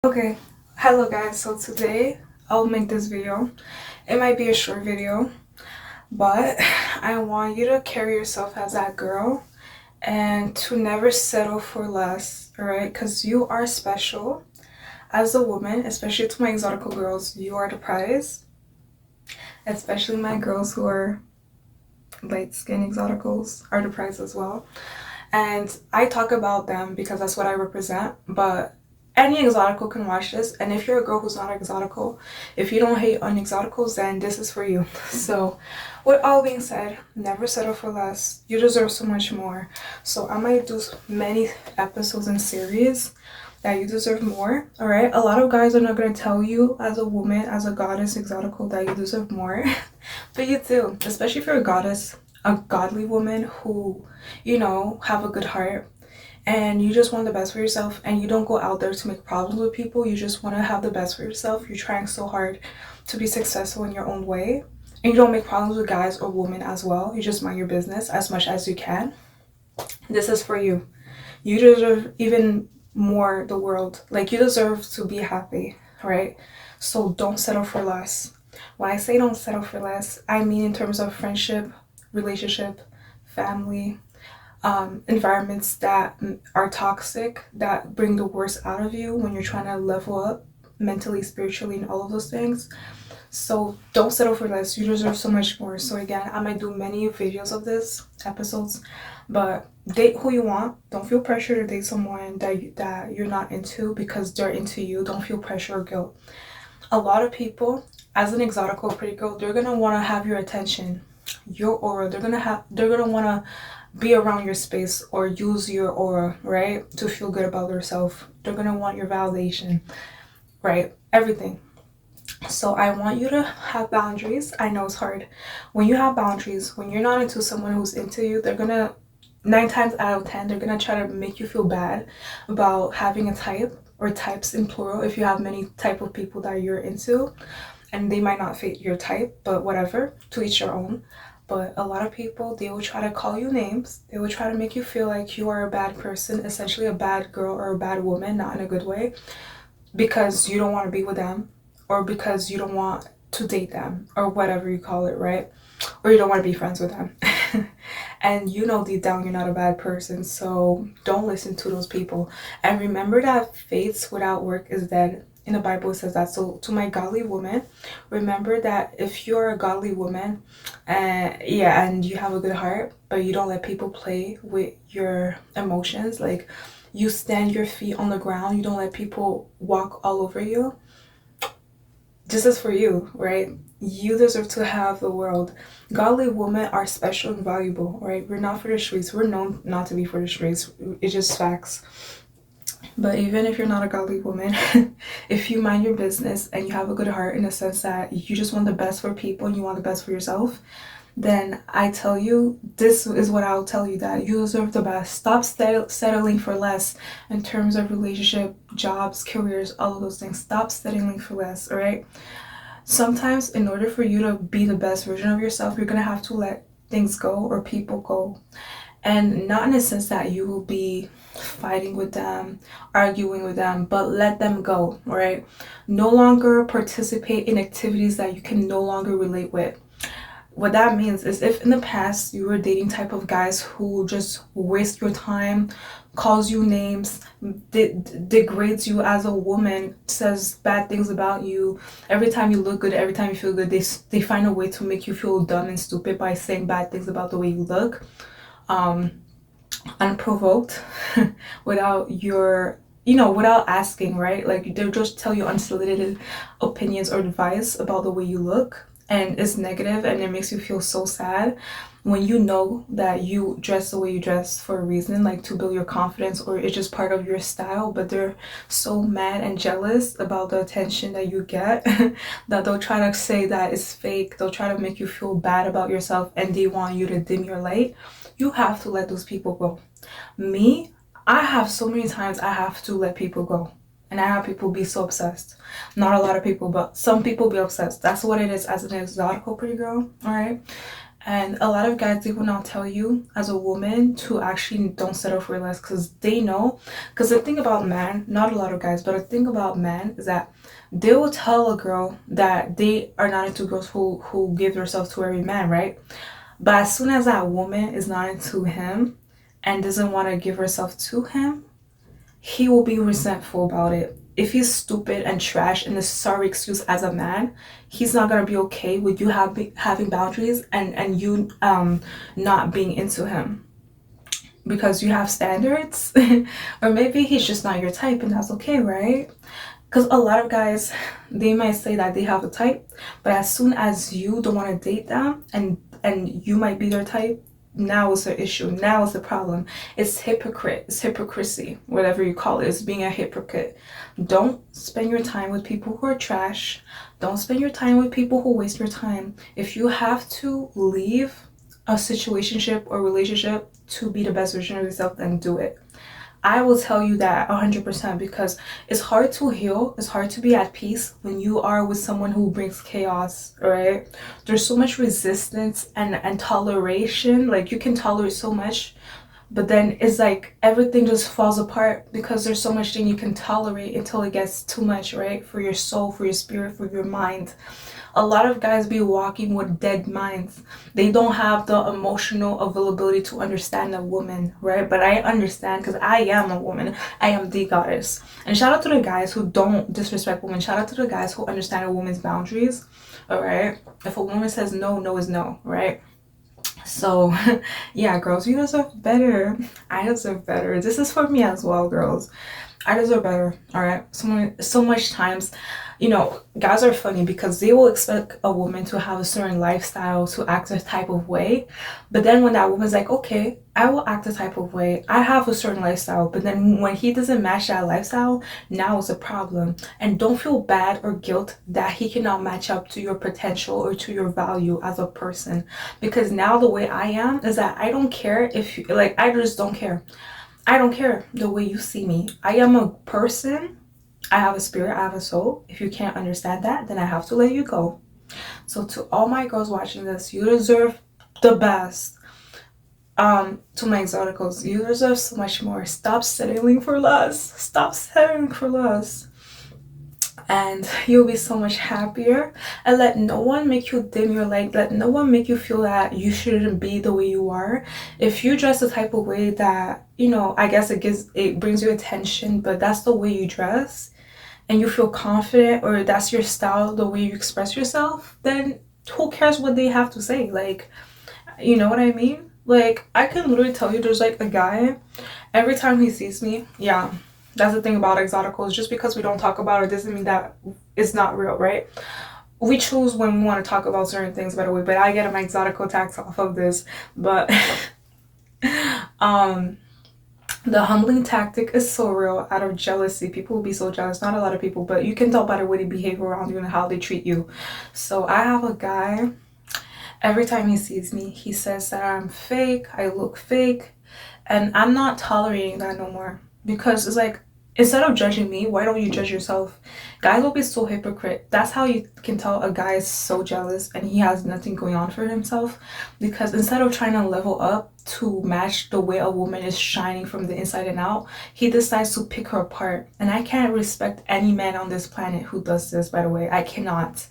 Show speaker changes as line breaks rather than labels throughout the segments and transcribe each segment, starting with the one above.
Okay, hello guys. So today I'll make this video. It might be a short video, but I want you to carry yourself as that girl and to never settle for less, alright? Because you are special as a woman, especially to my exotical girls. You are the prize, especially my girls who are light skin exoticals are the prize as well. And I talk about them because that's what I represent, but any exotical can watch this. And if you're a girl who's not exotical, if you don't hate on exoticals, then this is for you. So with all being said, never settle for less. You deserve so much more. So I might do many episodes and series that you deserve more. All right, a lot of guys are not going to tell you as a woman, as a goddess exotical, that you deserve more. But you do, especially if you're a goddess, a godly woman who, have a good heart, and you just want the best for yourself, and you don't go out there to make problems with people. You just want to have the best for yourself. You're trying so hard to be successful in your own way, and you don't make problems with guys or women as well. You just mind your business as much as you can. This is for you. You deserve even more the world. Like, you deserve to be happy, right? So don't settle for less. When I say don't settle for less, I mean in terms of friendship, relationship, family, environments that are toxic, that bring the worst out of you when you're trying to level up mentally, spiritually, and all of those things. So don't settle for less. You deserve so much more. So again, I might do many videos of this episodes, but date who you want. Don't feel pressure to date someone that you're not into because they're into you. Don't feel pressure or guilt. A lot of people, as an exotical pretty girl, they're gonna want to have your attention, your aura. They're gonna want to be around your space or use your aura, right, to feel good about themselves. They're gonna want your validation, right? Everything. So I want you to have boundaries. I know it's hard. When you have boundaries, when you're not into someone who's into you, they're gonna, 9 times out of 10, they're gonna try to make you feel bad about having a type, or types in plural, if you have many type of people that you're into, and they might not fit your type, but whatever, to each your own. But a lot of people, they will try to call you names. They will try to make you feel like you are a bad person, essentially a bad girl or a bad woman, not in a good way, because you don't want to be with them, or because you don't want to date them, or whatever you call it, right? Or you don't want to be friends with them. And you know deep down you're not a bad person, so don't listen to those people. And remember that faith without work is dead. In the Bible it says that. So to my godly woman, remember that if you're a godly woman, and you have a good heart, but you don't let people play with your emotions, like you stand your feet on the ground, you don't let people walk all over you, this is for you, right? You deserve to have the world. Godly women are special and valuable, right? We're not for the streets. We're known not to be for the streets. It's just facts. But even if you're not a godly woman, if you mind your business and you have a good heart, in the sense that you just want the best for people and you want the best for yourself, then I tell you, this is what I'll tell you, that you deserve the best. Stop settling for less in terms of relationship, jobs, careers, all of those things. Stop settling for less, all right? Sometimes, in order for you to be the best version of yourself, you're going to have to let things go or people go. And not in a sense that you will be fighting with them, arguing with them, but let them go, all right? No longer participate in activities that you can no longer relate with. What that means is, if in the past you were dating type of guys who just waste your time, calls you names, degrades you as a woman, says bad things about you, every time you look good, every time you feel good, they find a way to make you feel dumb and stupid by saying bad things about the way you look, unprovoked, without your, without asking, right? Like, they'll just tell you unsolicited opinions or advice about the way you look, and it's negative, and it makes you feel so sad when you know that you dress the way you dress for a reason, like to build your confidence, or it's just part of your style, but they're so mad and jealous about the attention that you get that they'll try to say that it's fake. They'll try to make you feel bad about yourself, and they want you to dim your light. You have to let those people go. Me, I have so many times I have to let people go. And I have people be so obsessed. Not a lot of people, but some people be obsessed. That's what it is as an exotical pretty girl, all right? And a lot of guys, they will not tell you as a woman to actually don't settle for less, because they know. Because the thing about men, not a lot of guys, but the thing about men is that they will tell a girl that they are not into girls who give themselves to every man, right? But as soon as that woman is not into him and doesn't want to give herself to him, he will be resentful about it. If he's stupid and trash and a sorry excuse as a man, he's not gonna be okay with you having boundaries and you not being into him because you have standards. Or maybe he's just not your type, and that's okay, right? Because a lot of guys, they might say that they have a type, but as soon as you don't want to date them and you might be their type, now is the issue. Now is the problem. It's hypocrite. It's hypocrisy, whatever you call it. It's being a hypocrite. Don't spend your time with people who are trash. Don't spend your time with people who waste your time. If you have to leave a situationship or relationship to be the best version of yourself, then do it. I will tell you that 100%, because it's hard to heal. It's hard to be at peace when you are with someone who brings chaos, right? There's so much resistance and toleration. Like, you can tolerate so much, but then it's like everything just falls apart because there's so much thing you can tolerate until it gets too much, right? For your soul, for your spirit, for your mind. A lot of guys be walking with dead minds. They don't have the emotional availability to understand a woman, right? But I understand, because I am a woman. I am the goddess. And shout out to the guys who don't disrespect women. Shout out to the guys who understand a woman's boundaries, all right? If a woman says no, no is no, right? So yeah, girls, you deserve better. I deserve better. This is for me as well, girls. I deserve better. All right. So much times, guys are funny because they will expect a woman to have a certain lifestyle, to act a type of way. But then when that woman's like, okay, I will act a type of way, I have a certain lifestyle. But then when he doesn't match that lifestyle, now it's a problem. And don't feel bad or guilt that he cannot match up to your potential or to your value as a person. Because now the way I am is that I don't care if I just don't care. I don't care the way you see me. I am a person. I have a spirit. I have a soul. If you can't understand that, then I have to let you go. So to all my girls watching this, you deserve the best. To my exoticals, you deserve so much more. Stop settling for less. Stop settling for less. And you'll be so much happier. And let no one make you dim your light. Let no one make you feel that you shouldn't be the way you are. If you dress the type of way that, I guess it brings you attention, but that's the way you dress and you feel confident, or that's your style, the way you express yourself, then who cares what they have to say? Like, you know what I mean? Like, I can literally tell you, there's like a guy, every time he sees me, yeah, that's the thing about exoticals. Just because we don't talk about it doesn't mean that it's not real, right? We choose when we want to talk about certain things, by the way, but I get my exotical tax off of this. But the humbling tactic is so real out of jealousy. People will be so jealous. Not a lot of people, but you can tell by the way they behave around you and how they treat you. So I have a guy, every time he sees me, he says that I'm fake, I look fake, and I'm not tolerating that no more. Because it's like, instead of judging me, why don't you judge yourself? Guys will be so hypocrite. That's how you can tell a guy is so jealous and he has nothing going on for himself. Because instead of trying to level up to match the way a woman is shining from the inside and out, he decides to pick her apart. And I can't respect any man on this planet who does this, by the way. I cannot.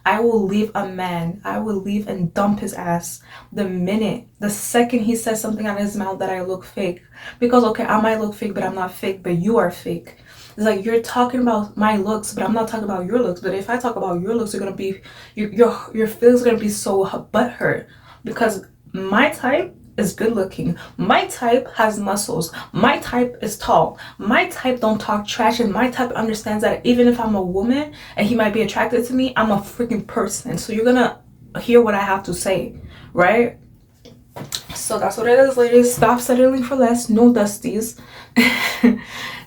I will leave a man. I will leave and dump his ass the second he says something out of his mouth that I look fake. Because, okay, I might look fake, but I'm not fake, but you are fake. It's like, you're talking about my looks, but I'm not talking about your looks. But if I talk about your looks, you're gonna be, your feelings are gonna be so butthurt. Because my type is good looking. My type has muscles. My type is tall. My type don't talk trash, and my type understands that even if I'm a woman and he might be attracted to me, I'm a freaking person. So you're gonna hear what I have to say, right? So that's what it is, ladies. Stop settling for less. No dusties.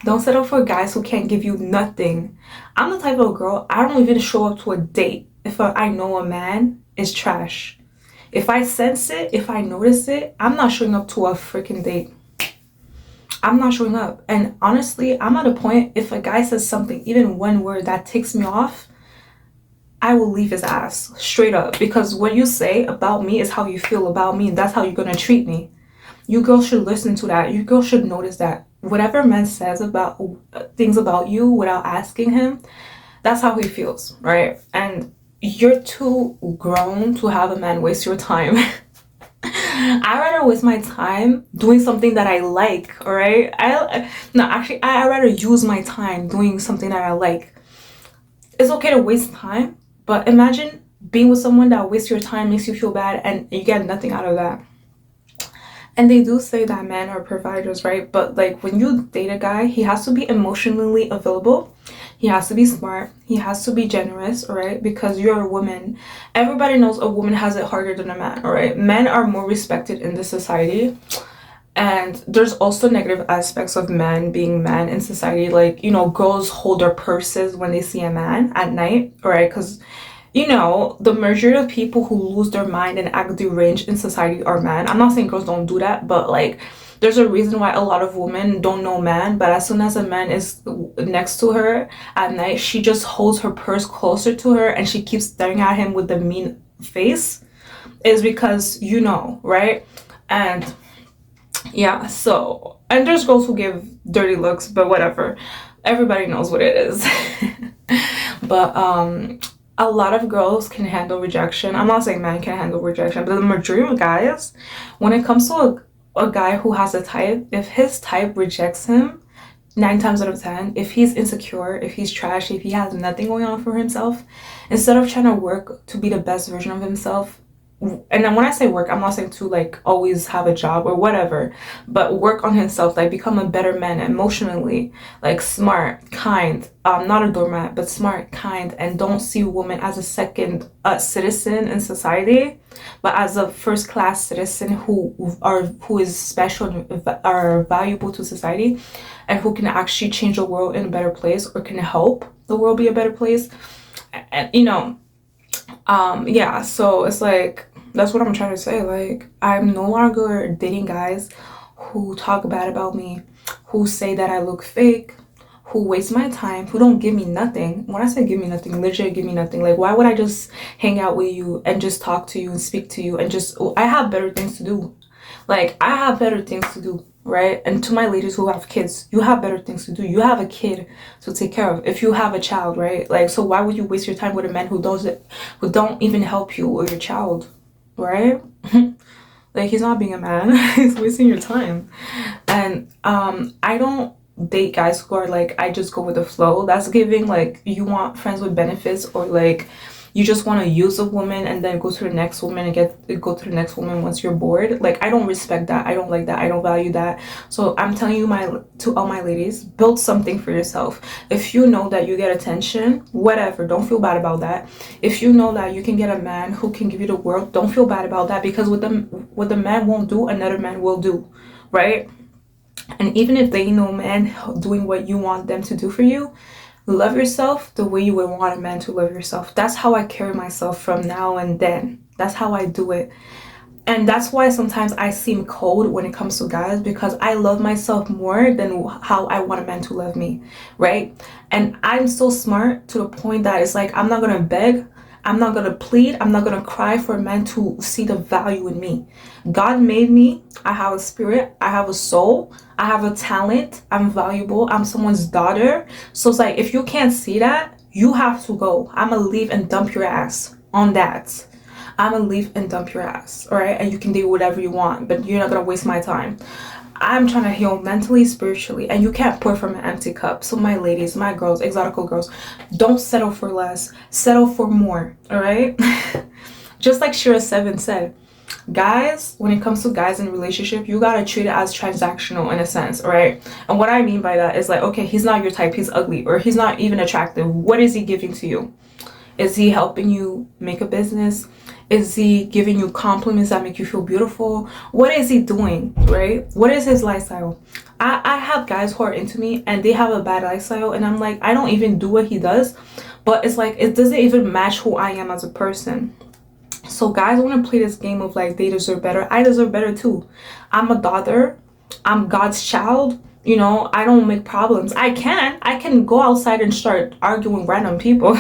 Don't settle for guys who can't give you nothing. I'm the type of girl, I don't even show up to a date if I know a man is trash. If I sense it, if I notice it, I'm not showing up to a freaking date. I'm not showing up. And honestly, I'm at a point, if a guy says something, even one word that ticks me off, I will leave his ass straight up, because what you say about me is how you feel about me, and that's how you're gonna treat me. You girls should listen to that. You girls should notice that whatever man says about things about you without asking him, that's how he feels, right? And you're too grown to have a man waste your time. I rather waste my time doing something that I like, all right? No, actually, I rather use my time doing something that I like. It's okay to waste time, but imagine being with someone that wastes your time, makes you feel bad, and you get nothing out of that. And they do say that men are providers, right? But like when you date a guy, he has to be emotionally available. He has to be smart. He has to be generous, all right? Because you're a woman. Everybody knows a woman has it harder than a man, all right? Men are more respected in this society. And there's also negative aspects of men being men in society. Like, you know, girls hold their purses when they see a man at night, all right? Because you know, the majority of people who lose their mind and act deranged in society are men. I'm not saying girls don't do that, but like, there's a reason why a lot of women don't know man, but as soon as a man is next to her at night, she just holds her purse closer to her and she keeps staring at him with the mean face. Is because you know, right? And yeah, so, and there's girls who give dirty looks, but whatever. Everybody knows what it is. But a lot of girls can handle rejection. I'm not saying men can handle rejection, but the majority of guys, when it comes to a guy who has a type, if his type rejects him, 9 times out of 10, if he's insecure, if he's trash, if he has nothing going on for himself, instead of trying to work to be the best version of himself, and then when I say work, I'm not saying to like always have a job or whatever, but work on himself, like become a better man emotionally, like smart, kind, not a doormat, but smart, kind, and don't see women as a second citizen in society, but as a first class citizen who is special and are valuable to society, and who can actually change the world in a better place or can help the world be a better place. And you know, yeah, so it's like that's what I'm trying to say. Like, I'm no longer dating guys who talk bad about me, who say that I look fake, who waste my time, who don't give me nothing. When I say give me nothing, literally give me nothing. Like, why would I just hang out with you and just talk to you and speak to you and just, I have better things to do. Like, I have better things to do, right? And to my ladies who have kids, you have better things to do. You have a kid to take care of. If you have a child, right? Like, so why would you waste your time with a man who does it, who don't even help you or your child, right? Like, he's not being a man. He's wasting your time. And I don't date guys who are like, I just go with the flow. That's giving like you want friends with benefits, or like you just want to use a woman and then go to the next woman and go to the next woman once you're bored. Like, I don't respect that. I don't like that. I don't value that. So I'm telling you, to all my ladies, build something for yourself. If you know that you get attention, whatever, don't feel bad about that. If you know that you can get a man who can give you the world, don't feel bad about that, because what the man won't do, another man will do, right? And even if they know men doing what you want them to do for you, love yourself the way you would want a man to love yourself. That's how I carry myself from now and then. That's how I do it. And that's why sometimes I seem cold when it comes to guys, because I love myself more than how I want a man to love me, right? And I'm so smart to the point that it's like, I'm not gonna beg, I'm not gonna plead, I'm not gonna cry for a man to see the value in me. God made me, I have a spirit, I have a soul, I have a talent, I'm valuable, I'm someone's daughter. So it's like, if you can't see that, you have to go. I'm gonna leave and dump your ass on that. I'm gonna leave and dump your ass, all right? And you can do whatever you want, but you're not gonna waste my time. I'm trying to heal mentally, spiritually, and you can't pour from an empty cup. So my ladies, my girls, exotical girls, don't settle for less, settle for more, all right? Just like Shira 7 said, guys, when it comes to guys in relationship, you gotta treat it as transactional in a sense, right? And what I mean by that is like, okay, he's not your type, he's ugly, or he's not even attractive. What is he giving to you? Is he helping you make a business? Is he giving you compliments that make you feel beautiful? What is he doing, right? What is his lifestyle? I have guys who are into me and they have a bad lifestyle, and I'm like, I don't even do what he does, but it's like, it doesn't even match who I am as a person. So guys want to play this game of like, they deserve better. I deserve better too. I'm a daughter. I'm God's child. You know, I don't make problems. I can go outside and start arguing with random people.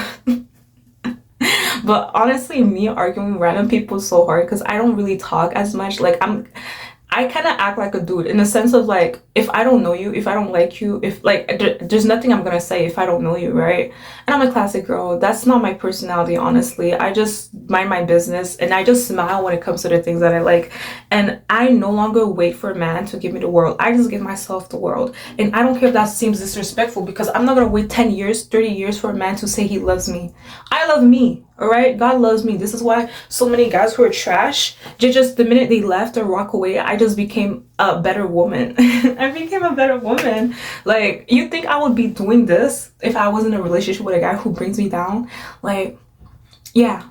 But honestly, me arguing with random people is so hard because I don't really talk as much. Like I kind of act like a dude in the sense of like, if I don't know you, if I don't like you, if like there's nothing I'm gonna say if I don't know you, right? And I'm a classic girl. That's not my personality, honestly. I just mind my business and I just smile when it comes to the things that I like. And I no longer wait for a man to give me the world. I just give myself the world. And I don't care if that seems disrespectful because I'm not gonna wait 10 years, 30 years for a man to say he loves me. I love me. All right, God loves me. This is why so many guys who are trash, just the minute they left or walk away, I just became a better woman. I became a better woman. Like, you think I would be doing this if I was in a relationship with a guy who brings me down? Like, yeah.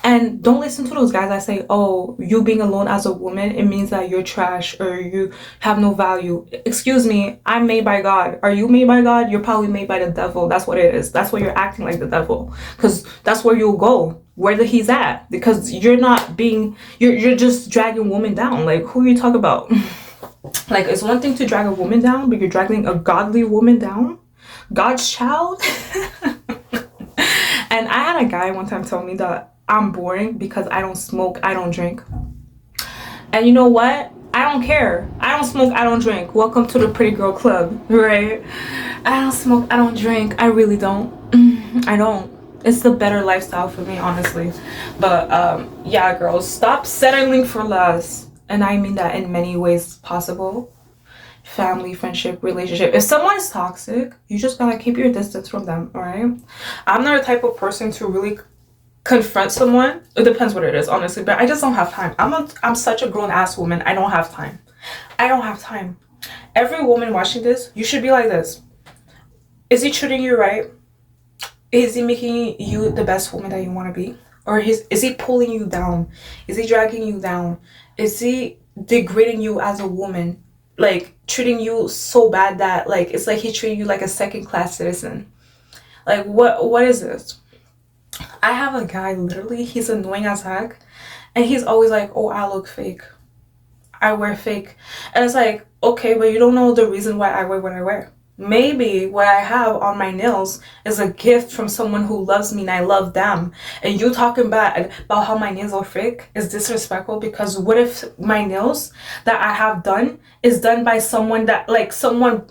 And don't listen to those guys that say, oh, you being alone as a woman, it means that you're trash or you have no value. Excuse me, I'm made by God. Are you made by God? You're probably made by the devil. That's what it is. That's why you're acting like the devil. Because that's where you'll go, where he's at. Because you're not being, you're just dragging women down. Like, who are you talking about? Like, it's one thing to drag a woman down, but you're dragging a godly woman down? God's child? And I had a guy one time tell me that I'm boring because I don't smoke, I don't drink. And you know what? I don't care. I don't smoke, I don't drink. Welcome to the pretty girl club, right? I don't smoke, I don't drink. I really don't. I don't. It's the better lifestyle for me, honestly. But yeah, girls, stop settling for less. And I mean that in many ways possible. Family, friendship, relationship. If someone is toxic, you just gotta keep your distance from them, all right? I'm not a type of person to really confront someone. It depends what it is, honestly, but I just don't have time. I'm such a grown-ass woman. I don't have time. I don't have time. Every woman watching this, you should be like this. Is he treating you right? Is he making you the best woman that you want to be? Or is he pulling you down? Is he dragging you down? Is he degrading you as a woman? Like, treating you so bad that, like, it's like he's treating you like a second-class citizen. Like, what is this? I have a guy, literally, he's annoying as heck. And he's always like, oh, I look fake. I wear fake. And it's like, okay, but you don't know the reason why I wear what I wear. Maybe what I have on my nails is a gift from someone who loves me and I love them. And you talking bad about how my nails are fake is disrespectful, because what if my nails that I have done is done by someone that, like, someone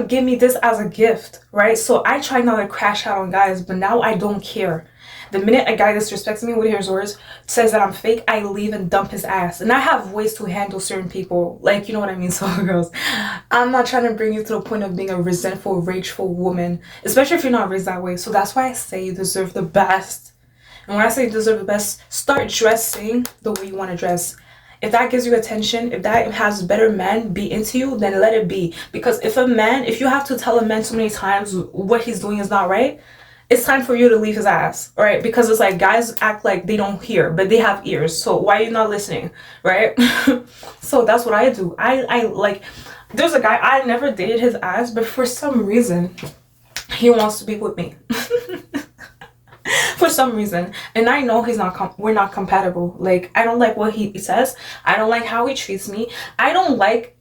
gave me this as a gift, right? So I try not to crash out on guys, but now I don't care. The minute a guy disrespects me with his words, says that I'm fake, I leave and dump his ass. And I have ways to handle certain people. Like, you know what I mean? So, girls, I'm not trying to bring you to the point of being a resentful, rageful woman, especially if you're not raised that way. So that's why I say you deserve the best. And when I say you deserve the best, start dressing the way you want to dress. If that gives you attention, if that has better men be into you, then let it be. Because if you have to tell a man so many times what he's doing is not right, it's time for you to leave his ass, right? Because it's like, guys act like they don't hear, but they have ears. So why are you not listening, right? So that's what I do. I like, there's a guy, I never dated his ass, but for some reason, he wants to be with me. For some reason. And I know we're not compatible. Like, I don't like what he says. I don't like how he treats me. I don't like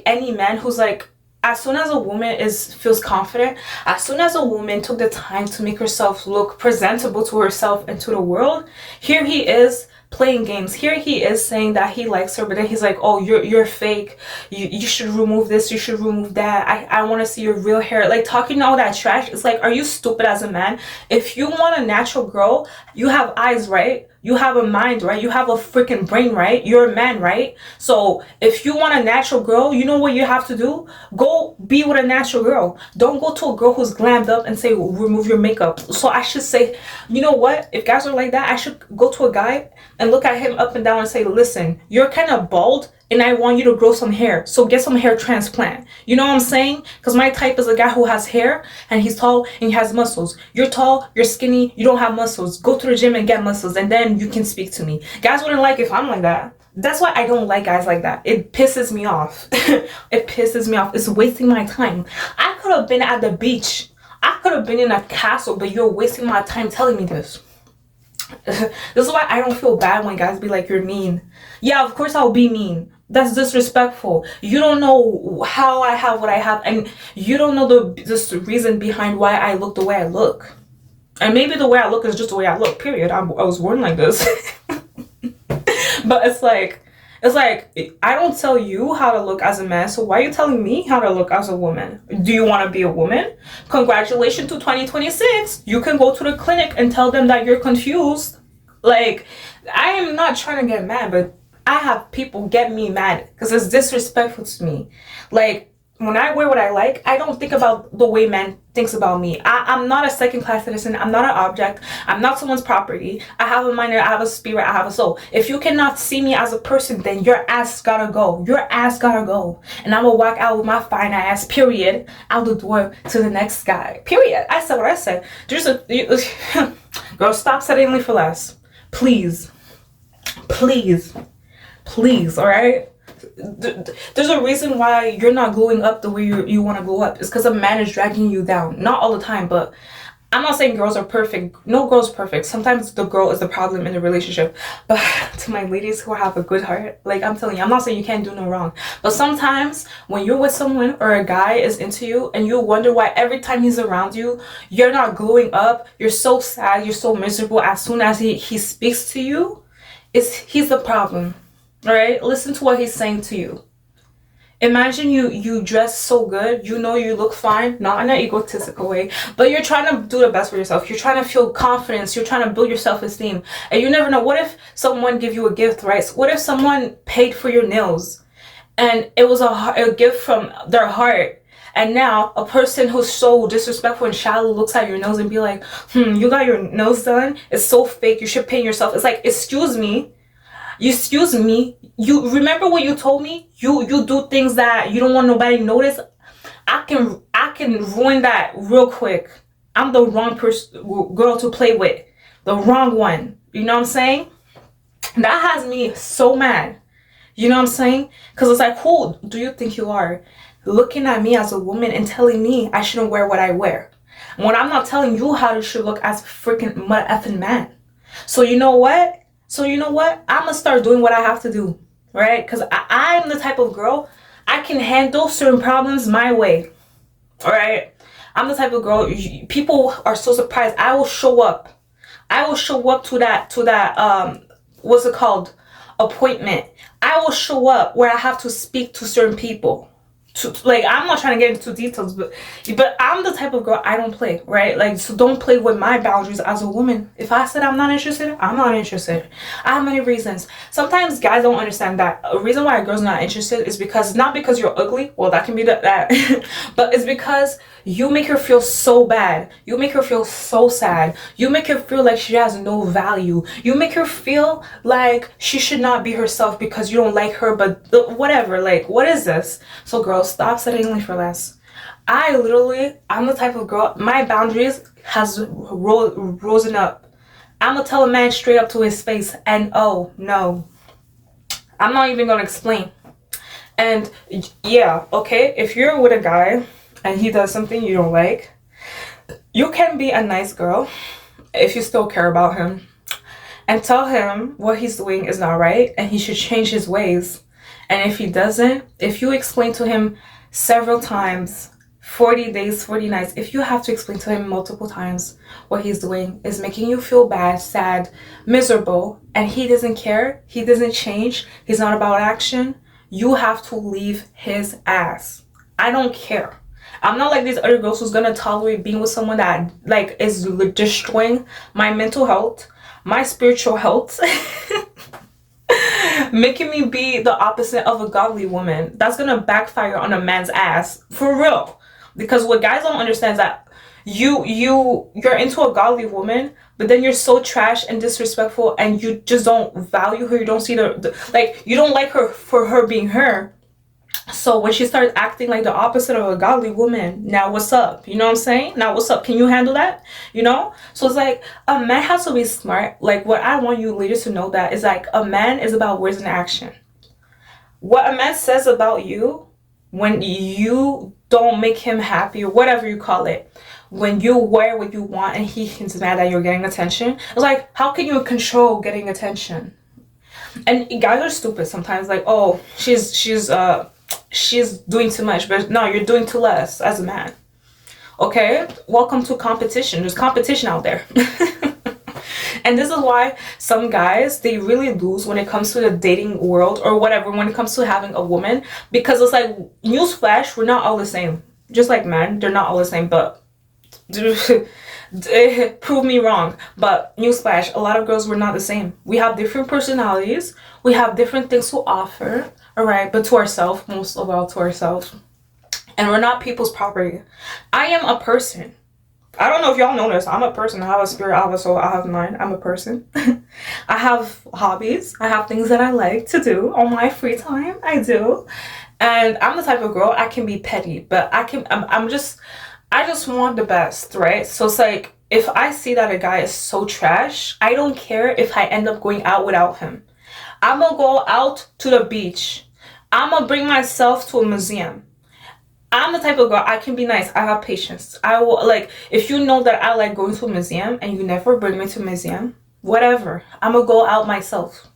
any man who's like, as soon as a woman feels confident, as soon as a woman took the time to make herself look presentable to herself and to the world, here he is playing games. Here he is saying that he likes her, but then he's like, oh, you're fake. You should remove this. You should remove that. I want to see your real hair. Like, talking all that trash. It's like, are you stupid as a man? If you want a natural girl, you have eyes, right? You have a mind, right? You have a freaking brain, right? You're a man, right? So if you want a natural girl, you know what you have to do? Go be with a natural girl. Don't go to a girl who's glammed up and say, remove your makeup. So I should say, you know what? If guys are like that, I should go to a guy and look at him up and down and say, listen, you're kind of bald and I want you to grow some hair. So get some hair transplant. You know what I'm saying? Because my type is a guy who has hair and he's tall and he has muscles. You're tall, you're skinny, you don't have muscles. Go to the gym and get muscles and then you can speak to me. Guys wouldn't like if I'm like that. That's why I don't like guys like that. It pisses me off. It pisses me off. It's wasting my time. I could have been at the beach. I could have been in a castle, but you're wasting my time telling me this. This is why I don't feel bad when guys be like, you're mean. Yeah, of course I'll be mean. That's disrespectful. You don't know how I have what I have, and you don't know the reason behind why I look the way I look. And maybe the way I look is just the way I look, period. I was born like this. But it's like I don't tell you how to look as a man, so why are you telling me how to look as a woman? Do you want to be a woman? Congratulations to 2026. You can go to the clinic and tell them that you're confused. Like, I am not trying to get mad, but I have people get me mad because it's disrespectful to me. Like, when I wear what I like, I don't think about the way man thinks about me. I'm not a second class citizen. I'm not an object. I'm not someone's property. I have a mind, I have a spirit, I have a soul. If you cannot see me as a person, then your ass gotta go. Your ass gotta go. And I'm gonna walk out with my fine ass, period, out the door to the next guy. Period. I said what I said. There's a girl, stop settling for less. Please. Please. Please, all right? There's a reason why you're not glowing up the way you want to glow up. It's because a man is dragging you down. Not all the time, but I'm not saying girls are perfect. No girl's perfect. Sometimes the girl is the problem in the relationship. But to my ladies who have a good heart, like, I'm telling you, I'm not saying you can't do no wrong. But sometimes when you're with someone or a guy is into you and you wonder why every time he's around you, you're not glowing up, you're so sad, you're so miserable as soon as he speaks to you, he's the problem. All right, listen to what he's saying to you. Imagine you dress so good, you know you look fine, not in an egotistical way, but you're trying to do the best for yourself. You're trying to feel confidence. You're trying to build your self-esteem. And you never know, what if someone give you a gift, right? What if someone paid for your nails and it was a gift from their heart? And now a person who's so disrespectful and shallow looks at your nose and be like, you got your nose done? It's so fake. You should paint yourself. It's like, excuse me. You remember what you told me? You do things that you don't want nobody to notice. I can ruin that real quick. I'm the wrong girl to play with. The wrong one. You know what I'm saying? That has me so mad. You know what I'm saying? Because it's like, who do you think you are? Looking at me as a woman and telling me I shouldn't wear what I wear. When I'm not telling you how you should look as a freaking mother effing man. So you know what? I'm going to start doing what I have to do, right? Because I'm the type of girl, I can handle certain problems my way, all right? I'm the type of girl, people are so surprised. I will show up. To that, what's it called? Appointment. I will show up where I have to speak to certain people. Like, I'm not trying to get into details, but I'm the type of girl, I don't play, right? Like, so don't play with my boundaries as a woman. If I said I'm not interested, I'm not interested. I have many reasons. Sometimes guys don't understand that a reason why a girl's not interested is because, not because you're ugly, well, that can be that but it's because you make her feel so bad. You make her feel so sad. You make her feel like she has no value. You make her feel like she should not be herself because you don't like her, but whatever. Like, what is this? So girls, stop settling for less. I'm the type of girl, my boundaries has risen up. I'm gonna tell a man straight up to his face, and oh no, I'm not even gonna explain. And yeah, okay, if you're with a guy and he does something you don't like, you can be a nice girl if you still care about him and tell him what he's doing is not right and he should change his ways. And if he doesn't, if you explain to him several times, 40 days, 40 nights, if you have to explain to him multiple times what he's doing is making you feel bad, sad, miserable, and he doesn't care, he doesn't change, he's not about action, you have to leave his ass. I don't care. I'm not like these other girls who's gonna tolerate being with someone that like is destroying my mental health, my spiritual health, making me be the opposite of a godly woman. That's gonna backfire on a man's ass for real. Because what guys don't understand is that you're into a godly woman, but then you're so trash and disrespectful, and you just don't value her. You don't see like, you don't like her for her being her. So when she starts acting like the opposite of a godly woman, now what's up? You know what I'm saying? Now what's up? Can you handle that? You know? So it's like, a man has to be smart. Like, what I want you ladies to know that is like, a man is about words and action. What a man says about you, when you don't make him happy or whatever you call it, when you wear what you want and he's mad that you're getting attention, it's like, how can you control getting attention? And guys are stupid sometimes, like, oh, she's doing too much, but no, you're doing too less as a man. Okay, welcome to competition. There's competition out there. And this is why some guys, they really lose when it comes to the dating world or whatever, when it comes to having a woman, because it's like, newsflash, we're not all the same. Just like men, they're not all the same, but prove me wrong. But newsflash, a lot of girls, were not the same. We have different personalities, we have different things to offer, all right, but to ourselves, most of all to ourselves. And we're not people's property. I am a person. I don't know if y'all know this. I'm a person. I have a spirit, I have a soul, I have a mind. I'm a person. I have hobbies. I have things that I like to do on my free time. I do. And I'm the type of girl, I can be petty, but I just want the best, right? So it's like, if I see that a guy is so trash, I don't care if I end up going out without him. I'm gonna go out to the beach. I'm gonna bring myself to a museum. I'm the type of girl, I can be nice. I have patience. I will, like, if you know that I like going to a museum and you never bring me to a museum, whatever. I'm gonna go out myself.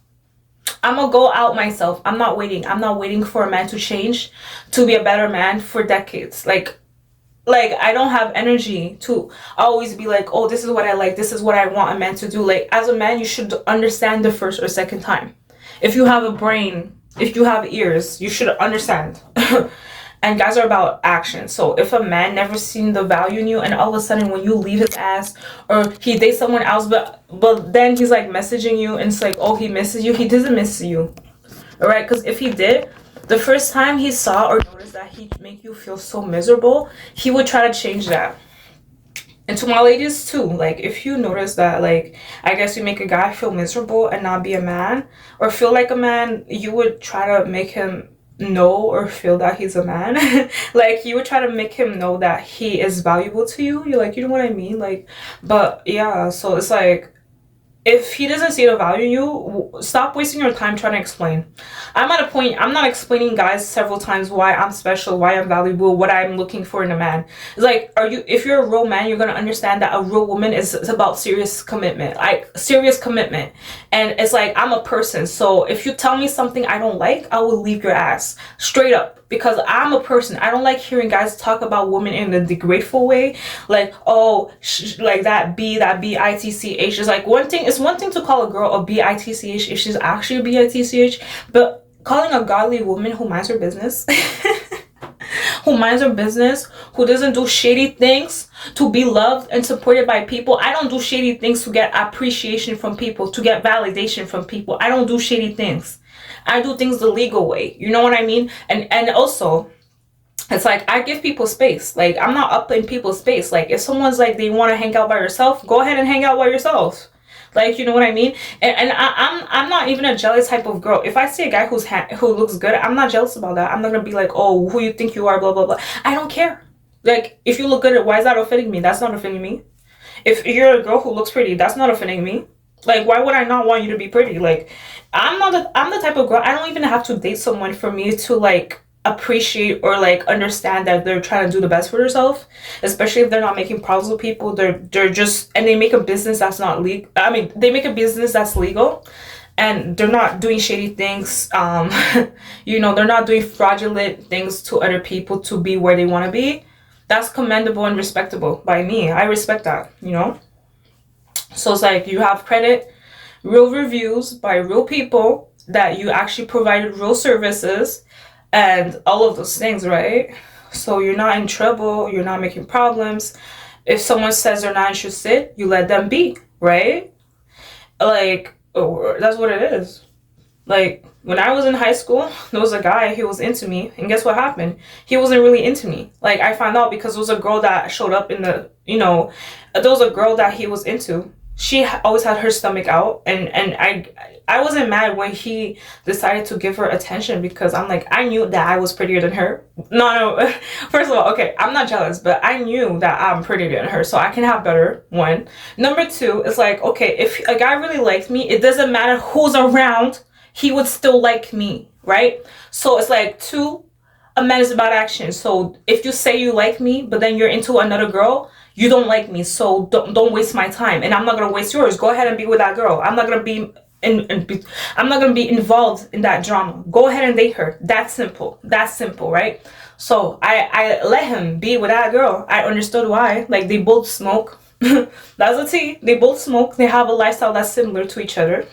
I'm gonna go out myself. I'm not waiting. I'm not waiting for a man to change, to be a better man for decades. Like I don't have energy to always be like, oh, this is what I like. This is what I want a man to do. Like, as a man, you should understand the first or second time. If you have a brain, if you have ears, you should understand. And guys are about action. So if a man never seen the value in you, and all of a sudden when you leave his ass, or he dates someone else, but then he's like messaging you and it's like, oh, he misses you. He doesn't miss you, all right? Because if he did, the first time he saw or noticed that he make you feel so miserable, he would try to change that. And to my ladies too, like, if you notice that, like, I guess you make a guy feel miserable and not be a man, or feel like a man, you would try to make him know or feel that he's a man. Like, you would try to make him know that he is valuable to you. You're like, you know what I mean? Like, but yeah, so it's like, if he doesn't see the value in you, stop wasting your time trying to explain. I'm at a point, I'm not explaining guys several times why I'm special, why I'm valuable, what I'm looking for in a man. It's like, if you're a real man, you're going to understand that a real woman is about serious commitment, like serious commitment. And it's like, I'm a person. So if you tell me something I don't like, I will leave your ass straight up. Because I'm a person. I don't like hearing guys talk about women in a degradeful way, like, oh, like that bitch. Is like, it's one thing to call a girl a bitch if she's actually a bitch, but calling a godly woman who minds her business, who minds her business, who doesn't do shady things to be loved and supported by people. I don't do shady things to get appreciation from people, to get validation from people. I don't do shady things. I do things the legal way. You know what I mean? And also, it's like, I give people space. Like, I'm not up in people's space. Like, if someone's like, they want to hang out by yourself, go ahead and hang out by yourself. Like, you know what I mean? And I'm not even a jealous type of girl. If I see a guy who looks good, I'm not jealous about that. I'm not gonna be like, oh, who you think you are, blah blah blah. I don't care. Like, if you look good, why is that offending me? That's not offending me. If you're a girl who looks pretty, that's not offending me. Like, why would I not want you to be pretty? Like, I'm the type of girl, I don't even have to date someone for me to, like, appreciate or, like, understand that they're trying to do the best for themselves. Especially if they're not making problems with people. They're just, and they make a business that's not legal. I mean, they make a business that's legal. And they're not doing shady things. You know, they're not doing fraudulent things to other people to be where they want to be. That's commendable and respectable by me. I respect that, you know? So it's like, you have credit, real reviews by real people, that you actually provided real services and all of those things, right? So you're not in trouble, you're not making problems. If someone says they're not interested, you let them be, right? Like, that's what it is. Like, when I was in high school, there was a guy, he was into me, and guess what happened? He wasn't really into me. Like, I found out because there was a girl that showed up in the, you know, there was a girl that he was into. She always had her stomach out, and I wasn't mad when he decided to give her attention, because I'm like, I knew that I was prettier than her. No, first of all, okay, I'm not jealous, but I knew that I'm prettier than her, so I can have better, one. Number two, it's like, okay, if a guy really likes me, it doesn't matter who's around, he would still like me, right? So it's like, two, a man is about action. So if you say you like me, but then you're into another girl, you don't like me, so don't waste my time, and I'm not gonna waste yours. Go ahead and be with that girl. I'm not gonna be I'm not gonna be involved in that drama. Go ahead and date her. That's simple. That's simple, right? So I let him be with that girl. I understood why. Like, they both smoke. That's the tea. They both smoke. They have a lifestyle that's similar to each other,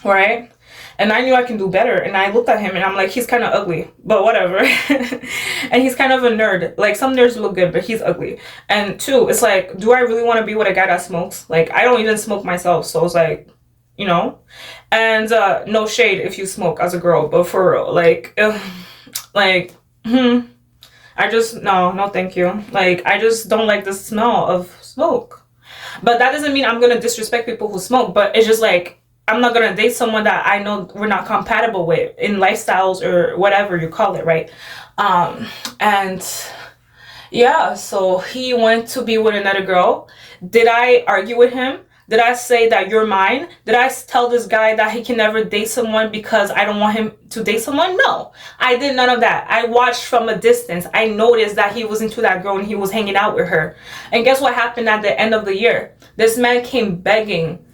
right? And I knew I can do better. And I looked at him and I'm like, he's kind of ugly, but whatever. And he's kind of a nerd. Like, some nerds look good, but he's ugly. And two, it's like, do I really want to be with a guy that smokes? Like, I don't even smoke myself. So it's like, you know? And no shade if you smoke as a girl, but for real, like, like, I just, no, thank you. Like, I just don't like the smell of smoke. But that doesn't mean I'm gonna disrespect people who smoke, but it's just like, I'm not gonna date someone that I know we're not compatible with in lifestyles or whatever you call it, right? And yeah, so he went to be with another girl. Did I argue with him? Did I say that you're mine? Did I tell this guy that he can never date someone because I don't want him to date someone? No, I did none of that. I watched from a distance. I noticed that he was into that girl and he was hanging out with her. And guess what happened at the end of the year? This man came begging.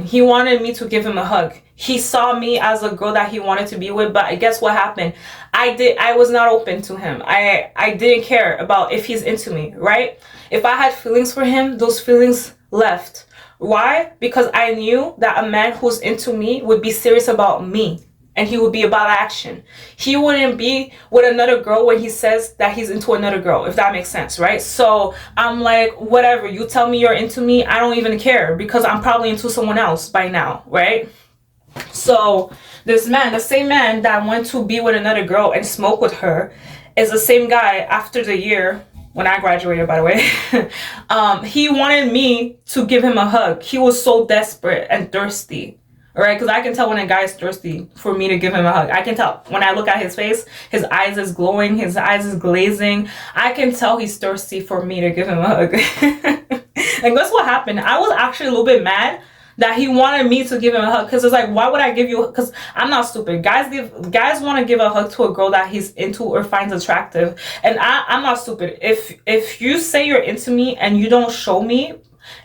He wanted me to give him a hug. He saw me as a girl that he wanted to be with, but guess what happened? I was not open to him. I didn't care about if he's into me, right? If I had feelings for him, those feelings left. Why? Because I knew that a man who's into me would be serious about me and he would be about action. He wouldn't be with another girl when he says that he's into another girl, if that makes sense, right? So I'm like, whatever, you tell me you're into me, I don't even care because I'm probably into someone else by now, right? So this man, the same man that went to be with another girl and smoke with her, is the same guy after the year when I graduated, by the way. He wanted me to give him a hug. He was so desperate and thirsty, all right? Because I can tell when a guy is thirsty for me to give him a hug. I can tell when I look at his face, his eyes is glowing, his eyes is glazing. I can tell he's thirsty for me to give him a hug. And guess what happened? I was actually a little bit mad that he wanted me to give him a hug, because it's like, why would I give you, because I'm not stupid. Guys want to give a hug to a girl that he's into or finds attractive, and I'm not stupid. If you say you're into me and you don't show me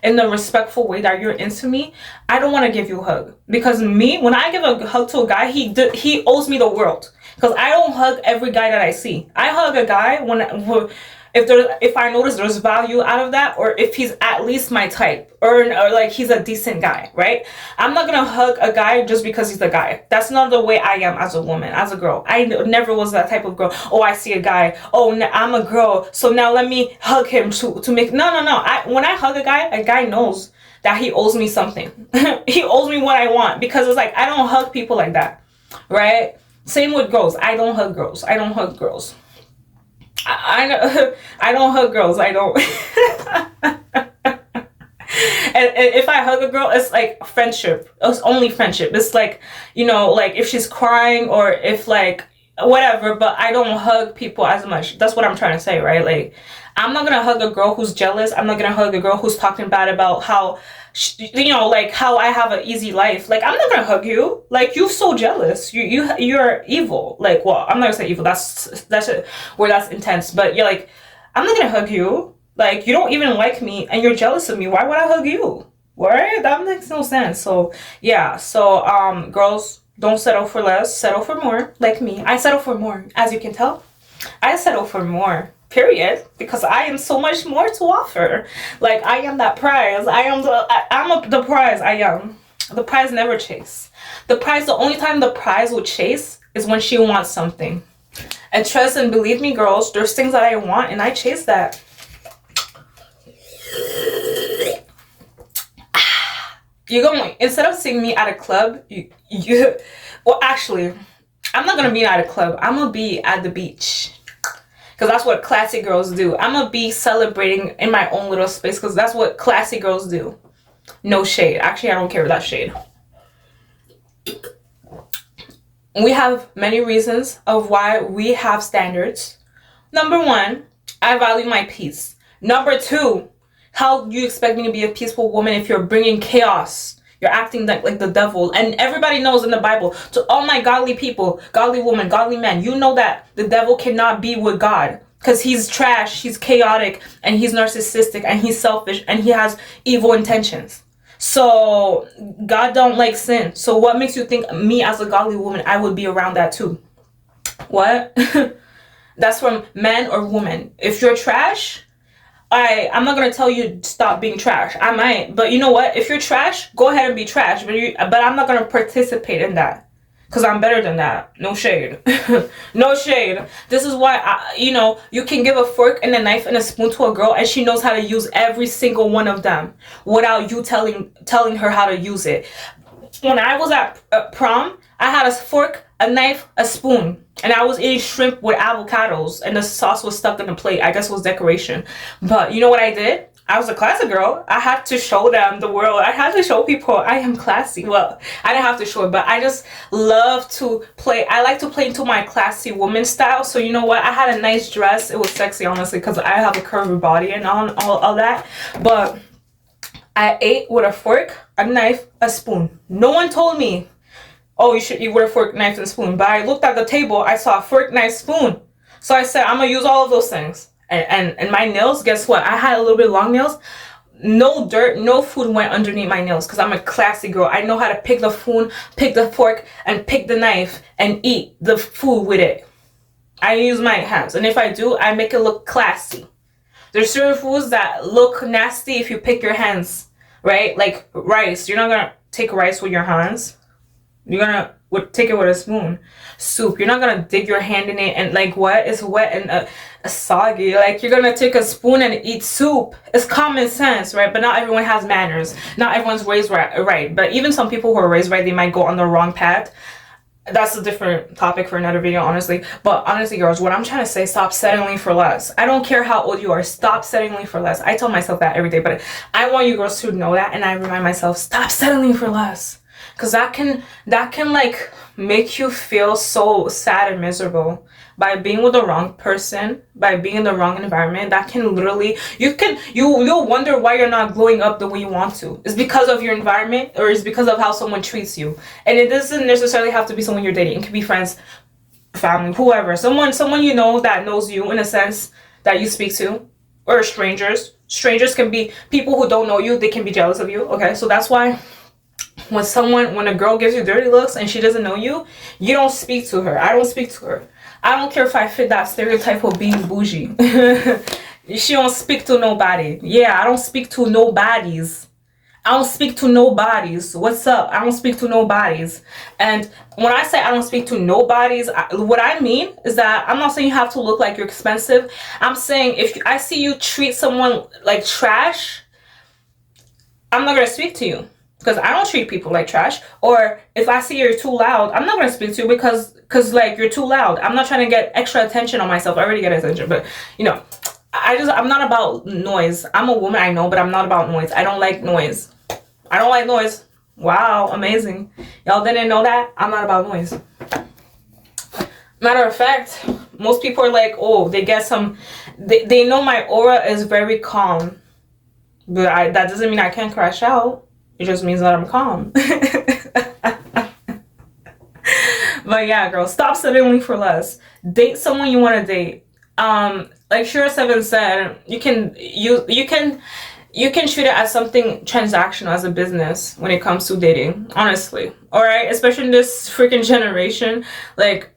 in the respectful way that you're into me, I don't want to give you a hug. Because me, when I give a hug to a guy, he owes me the world, because I don't hug every guy that I see. I hug a guy when if I notice there's value out of that, or if he's at least my type, or like he's a decent guy, right? I'm not gonna hug a guy just because he's a guy. That's not the way I am as a woman, as a girl. I never was that type of girl. Oh, I see a guy. Oh, I'm a girl, so now let me hug him to make. No. When I hug a guy knows that he owes me something. He owes me what I want, because it's like, I don't hug people like that, right? Same with girls. I don't hug girls. I don't hug girls. I don't. And if I hug a girl, it's like friendship. It's only friendship. It's like, like if she's crying or if like whatever, but I don't hug people as much. That's what I'm trying to say, right? Like, I'm not gonna hug a girl who's jealous. I'm not gonna hug a girl who's talking bad about how, like how I have an easy life. Like, I'm not gonna hug you. Like, you're so jealous. You're evil. Like, well, I'm not gonna say evil. That's where that's intense. But you're like, I'm not gonna hug you. Like, you don't even like me and you're jealous of me. Why would I hug you? Right? That makes no sense. So yeah. So girls, don't settle for less. Settle for more. Like me, I settle for more. As you can tell, I settle for more. Period. Because I am so much more to offer. Like, I am that prize. I'm the prize. I am. The prize never chase. The only time the prize will chase is when she wants something. And trust and believe me, girls, there's things that I want and I chase that. You're going, instead of seeing me at a club, well, actually, I'm not gonna be at a club. I'm gonna be at the beach. Because that's what classy girls do. I'm gonna be celebrating in my own little space, because that's what classy girls do. No shade. Actually, I don't care about shade. We have many reasons of why we have standards. Number one, I value my peace. Number two, how do you expect me to be a peaceful woman if you're bringing chaos? You're acting like the devil. And everybody knows in the Bible, to all my godly people, godly women, godly men, you know that the devil cannot be with God, because he's trash, he's chaotic, and he's narcissistic, and he's selfish, and he has evil intentions. So God don't like sin. So what makes you think me as a godly woman, I would be around that too? What? That's from man or woman. If you're trash, I'm not gonna tell you stop being trash. I might, but you know what? If you're trash, go ahead and be trash. But I'm not gonna participate in that, cause I'm better than that. No shade, no shade. This is why you can give a fork and a knife and a spoon to a girl, and she knows how to use every single one of them without you telling her how to use it. When I was at prom, I had a fork, a knife, a spoon, and I was eating shrimp with avocados, and the sauce was stuck in the plate. I guess it was decoration. But you know what I did? I was a classy girl. I had to show them the world. I had to show people I am classy. Well, I didn't have to show it, but I just love to play. I like to play into my classy woman style. So you know what? I had a nice dress. It was sexy, honestly, because I have a curvy body and all that. But I ate with a fork, a knife, a spoon. No one told me, oh, you should eat with a fork, knife, and spoon. But I looked at the table, I saw a fork, knife, spoon. So I said, I'm gonna use all of those things. And my nails, guess what? I had a little bit long nails. No dirt, no food went underneath my nails because I'm a classy girl. I know how to pick the spoon, pick the fork, and pick the knife and eat the food with it. I use my hands. And if I do, I make it look classy. There's certain foods that look nasty if you pick your hands, right? Like rice. You're not gonna take rice with your hands. You're gonna take it with a spoon. Soup, you're not gonna dig your hand in it and like what? It's wet and soggy. Like you're gonna take a spoon and eat soup. It's common sense, right? But not everyone has manners. Not everyone's raised right. But even some people who are raised right, they might go on the wrong path. That's a different topic for another video, honestly. But honestly, girls, what I'm trying to say, stop settling for less. I don't care how old you are. Stop settling for less. I tell myself that every day, but I want you girls to know that, and I remind myself, stop settling for less. Because that can like make you feel so sad and miserable by being with the wrong person, by being in the wrong environment. That can literally, you'll wonder why you're not glowing up the way you want to. It's because of your environment, or it's because of how someone treats you. And it doesn't necessarily have to be someone you're dating. It could be friends, family, whoever, someone you know that knows you in a sense that you speak to, or strangers. Strangers can be people who don't know you. They can be jealous of you. Okay, so that's why when a girl gives you dirty looks and she doesn't know you, you don't speak to her. I don't speak to her. I don't care if I fit that stereotype of being bougie. She don't speak to nobody. Yeah, I don't speak to nobodies. I don't speak to nobodies. What's up? I don't speak to nobodies. And when I say I don't speak to nobodies, what I mean is that I'm not saying you have to look like you're expensive. I'm saying if I see you treat someone like trash, I'm not going to speak to you. Because I don't treat people like trash. Or if I see you're too loud, I'm not going to speak to you because like you're too loud. I'm not trying to get extra attention on myself. I already get attention, but you know, I'm not about noise. I'm a woman, I know, but I'm not about noise. I don't like noise. I don't like noise. Wow, amazing. Y'all didn't know that? I'm not about noise. Matter of fact, most people are like, oh, they get some, they know my aura is very calm. But that doesn't mean I can't crash out. It just means that I'm calm. But yeah, girls, stop settling for less. Date someone you want to date. Like Shira7 said, you can treat it as something transactional, as a business when it comes to dating. Honestly, all right, especially in this freaking generation. Like,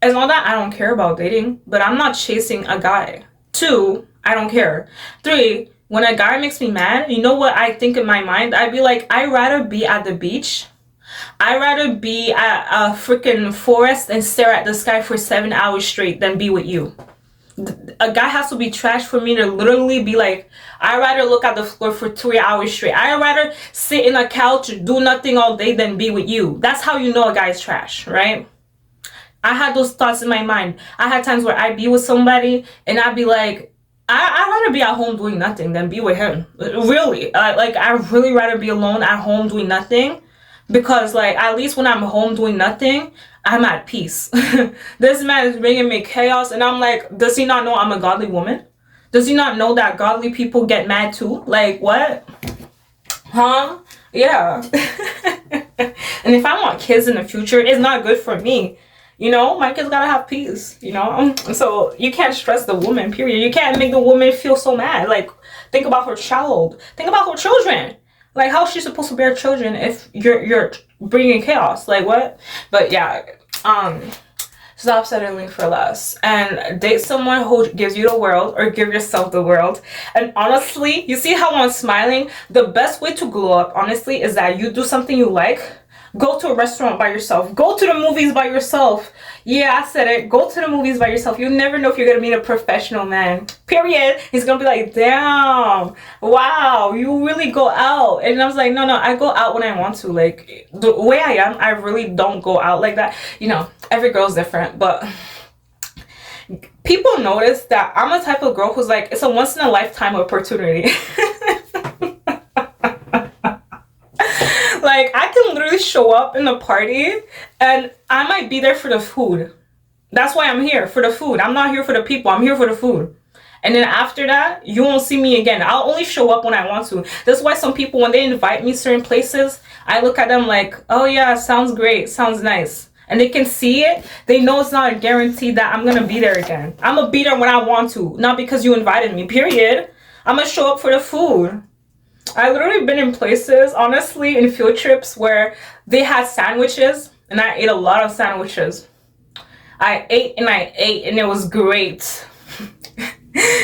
it's not that I don't care about dating, but I'm not chasing a guy. 2, I don't care. 3. When a guy makes me mad, you know what I think in my mind? I'd be like, I'd rather be at the beach. I'd rather be at a freaking forest and stare at the sky for 7 hours straight than be with you. A guy has to be trash for me to literally be like, I'd rather look at the floor for 3 hours straight. I'd rather sit in a couch, do nothing all day than be with you. That's how you know a guy's trash, right? I had those thoughts in my mind. I had times where I'd be with somebody and I'd be like, I'd rather be at home doing nothing than be with him. Really. Like, I'd really rather be alone at home doing nothing. Because, like, at least when I'm home doing nothing, I'm at peace. This man is bringing me chaos. And I'm like, does he not know I'm a godly woman? Does he not know that godly people get mad too? Like, what? Huh? Yeah. And if I want kids in the future, it's not good for me. You know, my kids gotta have peace, you know? So you can't stress the woman, period. You can't make the woman feel so mad. Like, think about her child. Think about her children. Like, how is she supposed to bear children if you're bringing chaos? Like, what? But yeah, Stop settling for less and date someone who gives you the world, or give yourself the world. And honestly, you see how I'm smiling? The best way to glow up, honestly, is that you do something you like. Go to a restaurant by yourself. Go to the movies by yourself. Yeah, I said it. Go to the movies by yourself. You never know if you're going to meet a professional man. Period. He's going to be like, damn, wow, you really go out. And I was like, no, I go out when I want to. Like, the way I am, I really don't go out like that. You know, every girl's different. But people notice that I'm a type of girl who's like, it's a once in a lifetime opportunity. Like, I can literally show up in a party and I might be there for the food. That's why I'm here, for the food. I'm not here for the people. I'm here for the food. And then after that, you won't see me again. I'll only show up when I want to. That's why some people, when they invite me certain places, I look at them like, oh yeah, sounds great, sounds nice. And they can see it. They know it's not a guarantee that I'm going to be there again. I'm going to be there when I want to. Not because you invited me, period. I'm going to show up for the food. I literally been in places, honestly, in field trips where they had sandwiches, and I ate a lot of sandwiches. I ate and it was great.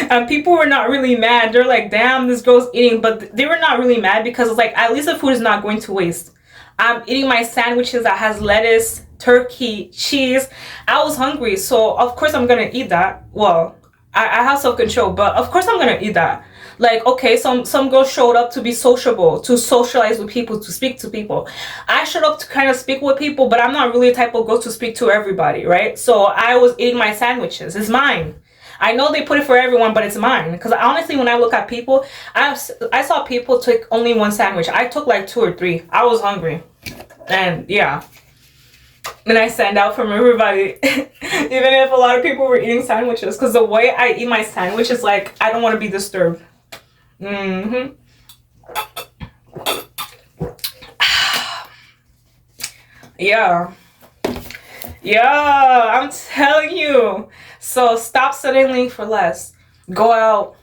And people were not really mad. They're like, damn, this girl's eating. But they were not really mad because it's like, at least the food is not going to waste. I'm eating my sandwiches that has lettuce, turkey, cheese. I was hungry, so of course I'm gonna eat that. Well, I have self-control, but of course I'm gonna eat that. Like, okay, some girls showed up to be sociable, to socialize with people, to speak to people. I showed up to kind of speak with people, but I'm not really the type of girl to speak to everybody, right? So I was eating my sandwiches. It's mine. I know they put it for everyone, but it's mine. Because honestly, when I look at people, I saw people take only one sandwich. I took like 2 or 3. I was hungry. And yeah. And I stand out from everybody, even if a lot of people were eating sandwiches. Because the way I eat my sandwich is like, I don't want to be disturbed. Yeah, I'm telling you. So stop settling for less. Go out,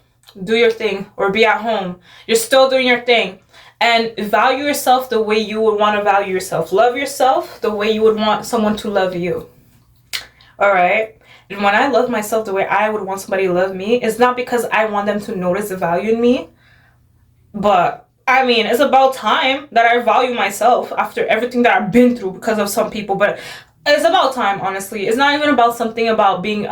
do your thing, or be at home. You're still doing your thing. And value yourself the way you would want to value yourself. Love yourself the way you would want someone to love you. All right? And when I love myself the way I would want somebody to love me, it's not because I want them to notice the value in me. But, I mean, it's about time that I value myself after everything that I've been through because of some people. But it's about time, honestly. It's not even about something about being,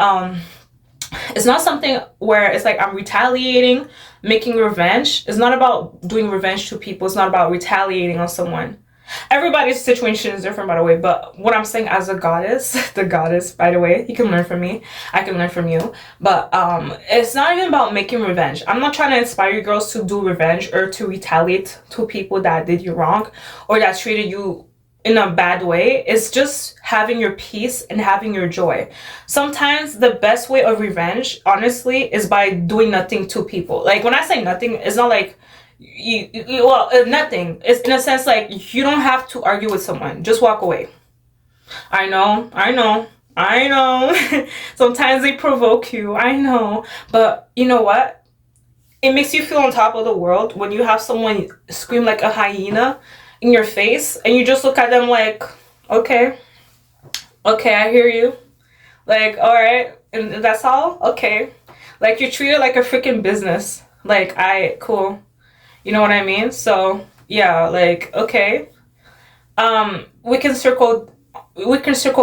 it's not something where it's like I'm retaliating, making revenge. It's not about doing revenge to people. It's not about retaliating on someone. Everybody's situation is different, by the way, but what I'm saying as a goddess, the goddess, by the way, you can learn from me, I can learn from you, but it's not even about making revenge. I'm not trying to inspire you girls to do revenge or to retaliate to people that did you wrong or that treated you in a bad way. It's just having your peace and having your joy. Sometimes the best way of revenge, honestly, is by doing nothing to people. Like, when I say nothing, it's not like nothing. It's in a sense like you don't have to argue with someone. Just walk away. I know. Sometimes they provoke you. I know. But you know what? It makes you feel on top of the world when you have someone scream like a hyena in your face and you just look at them like, okay, I hear you. Like, all right, and that's all? Okay. Like, you treat it like a freaking business. Like, cool. You know what I mean? So yeah, like, okay. We can circle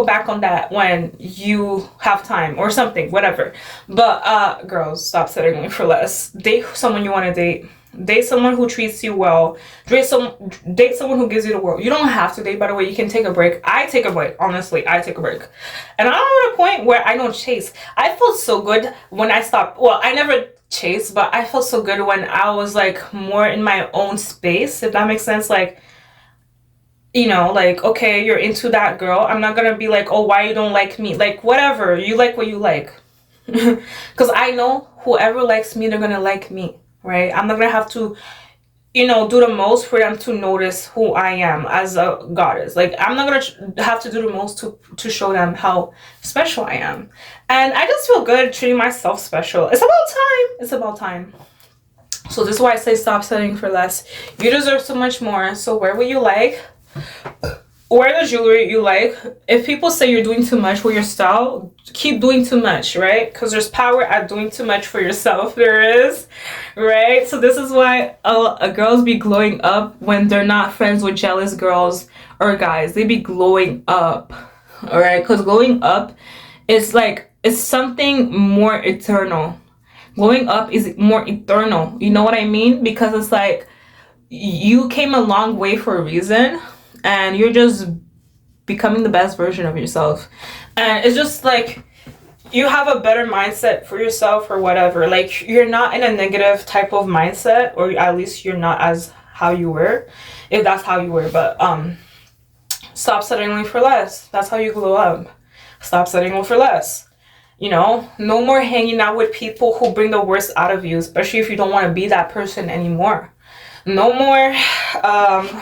back on that when you have time or something, whatever. But girls, stop settling for less. Date someone you want to date. Date someone who treats you well. Date someone who gives you the world. You don't have to date, by the way. You can take a break. I take a break. Honestly, I take a break. And I'm at a point where I don't chase. I felt so good when I stopped. Well, I never chase, but I felt so good when I was like more in my own space, if that makes sense. Like, you know, like, okay, you're into that girl. I'm not gonna be like, oh, why you don't like me? Like, whatever. You like what you like. Because I know whoever likes me, they're gonna like me, right? I'm not gonna have to, you know, do the most for them to notice who I am as a goddess. Like, I'm not gonna have to do the most to show them how special I am. And I just feel good treating myself special. It's about time. It's about time. So this is why I say stop settling for less. You deserve so much more. So wear what you like. wear the jewelry you like. If people say you're doing too much with your style, keep doing too much, right? Because there's power at doing too much for yourself. There is, right? So this is why girls be glowing up when they're not friends with jealous girls or guys. They be glowing up, all right? Because glowing up is like, it's something more eternal. Glowing up is more eternal. You know what I mean? Because it's like, you came a long way for a reason, and you're just becoming the best version of yourself. And it's just like, you have a better mindset for yourself or whatever. Like, you're not in a negative type of mindset, or at least you're not as how you were, if that's how you were. But stop settling for less. That's how you glow up. Stop settling for less. You know, no more hanging out with people who bring the worst out of you, especially if you don't want to be that person anymore. No more,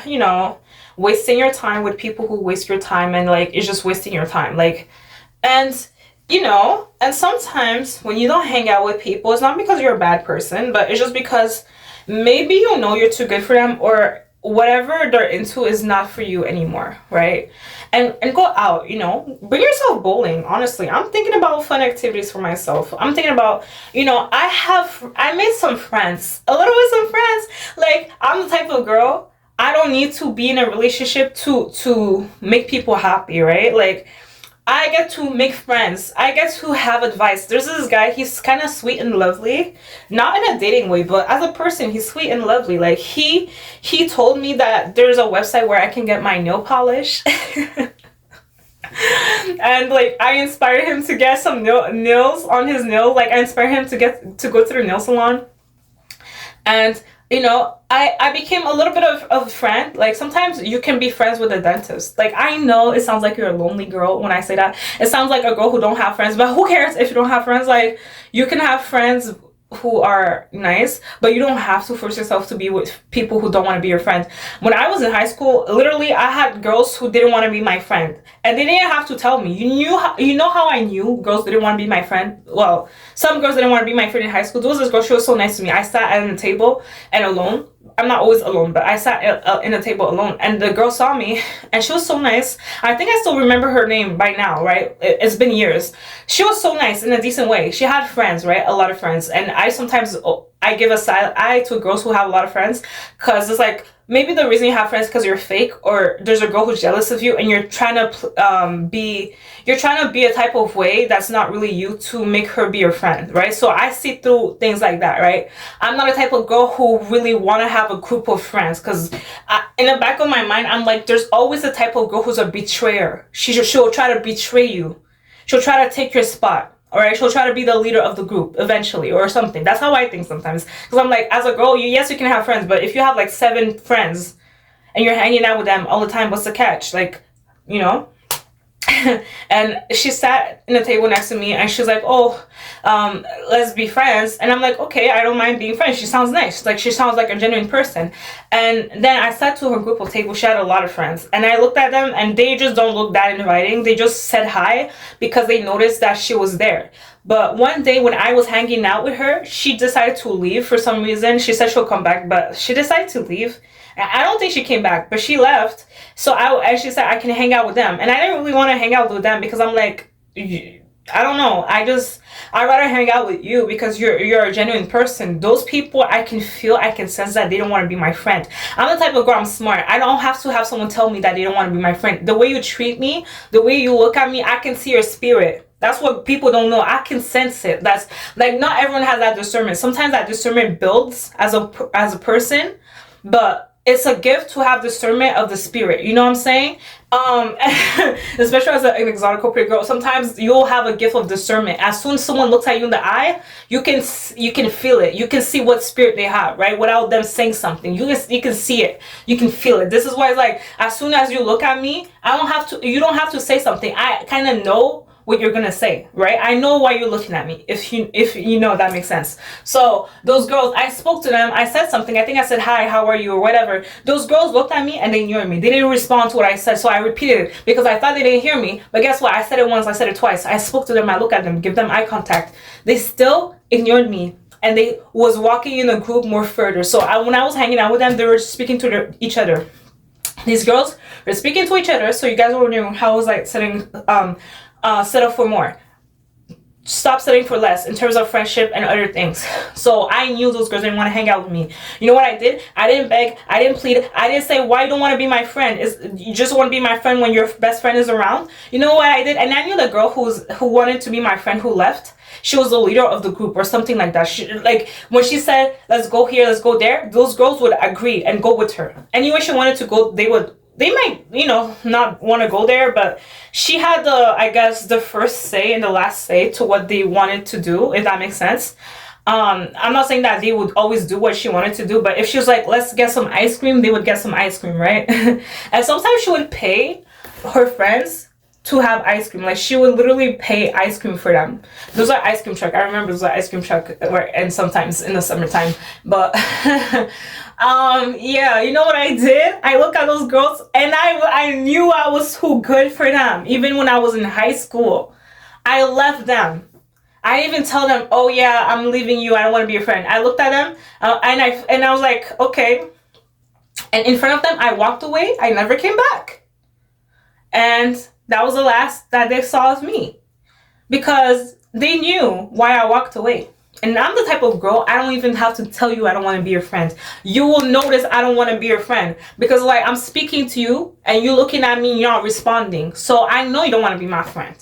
you know, wasting your time with people who waste your time, and like, it's just wasting your time. Like, and you know, and sometimes when you don't hang out with people, it's not because you're a bad person, but it's just because maybe you know you're too good for them, or whatever they're into is not for you anymore, right? And go out, you know, bring yourself bowling. Honestly, I'm thinking about fun activities for myself. I'm thinking about, you know, I made some friends, a little bit some friends. Like, I'm the type of girl, I don't need to be in a relationship to make people happy, right? Like, I get to make friends. I get to have advice. There's this guy, he's kind of sweet and lovely. Not in a dating way, but as a person, he's sweet and lovely. Like, he told me that there's a website where I can get my nail polish. And like, I inspired him to get some nails on his nail. Like, I inspired him to go to the nail salon. And you know, I became a little bit of a friend. Like, sometimes you can be friends with a dentist. Like, I know it sounds like you're a lonely girl when I say that. It sounds like a girl who don't have friends, but who cares if you don't have friends? Like, you can have friends who are nice, but you don't have to force yourself to be with people who don't want to be your friend. When I was in high school, literally, I had girls who didn't want to be my friend, and they didn't have to tell me. You know how I knew girls didn't want to be my friend? Well, some girls didn't want to be my friend in high school. There was this girl, she was so nice to me. I sat at a table and alone. I'm not always alone, but I sat in a table alone, and the girl saw me, and she was so nice. I think I still remember her name by now, right? It's been years. She was so nice in a decent way. She had friends, right? A lot of friends. And I sometimes, I give a side eye to girls who have a lot of friends, because it's like, maybe the reason you have friends because you're fake, or there's a girl who's jealous of you, and you're trying to be a type of way that's not really you to make her be your friend, right? So I see through things like that, right? I'm not a type of girl who really want to have a group of friends, because in the back of my mind, I'm like, there's always a type of girl who's a betrayer. She'll try to betray you. She'll try to take your spot. All right, she'll try to be the leader of the group eventually, or something. That's how I think sometimes. Because I'm like, as a girl, yes, you can have friends, but if you have like 7 friends and you're hanging out with them all the time, what's the catch? Like, you know? And she sat in a table next to me, and she's like, oh, let's be friends. And I'm like, okay, I don't mind being friends. She sounds nice. Like, she sounds like a genuine person. And then I sat to her group of table. She had a lot of friends, and I looked at them, and they just don't look that inviting. They just said hi because they noticed that she was there. But one day when I was hanging out with her, she decided to leave for some reason. She said she'll come back, but she decided to leave. I don't think she came back, but she left. So she said I can hang out with them. And I didn't really want to hang out with them, because I'm like, I don't know. I'd rather hang out with you because you're a genuine person. Those people, I can sense that they don't want to be my friend. I'm the type of girl, I'm smart. I don't have to have someone tell me that they don't want to be my friend. The way you treat me, the way you look at me, I can see your spirit. That's what people don't know. I can sense it. That's like, not everyone has that discernment. Sometimes that discernment builds as a person, but it's a gift to have discernment of the spirit. You know what I'm saying? Especially as an exotic pretty girl, sometimes you'll have a gift of discernment. As soon as someone looks at you in the eye, you can feel it. You can see what spirit they have, right? Without them saying something, you can see it. You can feel it. This is why it's like, as soon as you look at me, you don't have to say something. I kind of know what you're gonna say, right? I know why you're looking at me, if you know, that makes sense. So those girls, I spoke to them, I said something, I think I said hi, how are you, or whatever. Those girls looked at me and they ignored me. They didn't respond to what I said, so I repeated it because I thought they didn't hear me. But guess what? I said it once, I said it twice. I spoke to them, I looked at them, give them eye contact. They still ignored me, and they was walking in a group more further. So when I was hanging out with them, they were speaking to each other. These girls were speaking to each other, so you guys were wondering how I was like setting set up for more. Stop setting for less in terms of friendship and other things. So I knew those girls didn't want to hang out with me. You know what I did? I didn't beg, I didn't plead, I didn't say why you don't want to be my friend. You just want to be my friend when your best friend is around? You know what I did? And I knew the girl who wanted to be my friend who left. She was the leader of the group or something like that. She, like when she said let's go here, let's go there, those girls would agree and go with her. Anywhere she wanted to go, they might, you know, not want to go there, but she had the, I guess, the first say and the last say to what they wanted to do, if that makes sense. I'm not saying that they would always do what she wanted to do, but if she was like, let's get some ice cream, they would get some ice cream, right? And sometimes she would pay her friends to have ice cream. Like she would literally pay ice cream for them. Those are ice cream truck. I remember those are ice cream truck, and sometimes in the summertime. But yeah, you know what I did? I looked at those girls and I knew I was too good for them. Even when I was in high school, I left them. I didn't even tell them, oh yeah, I'm leaving you, I don't want to be your friend. I looked at them and I was like, okay. And in front of them, I walked away. I never came back. And that was the last that they saw of me, because they knew why I walked away. And I'm the type of girl, I don't even have to tell you I don't want to be your friend. You will notice I don't want to be your friend, because like I'm speaking to you and you're looking at me and you're not responding. So I know you don't want to be my friend.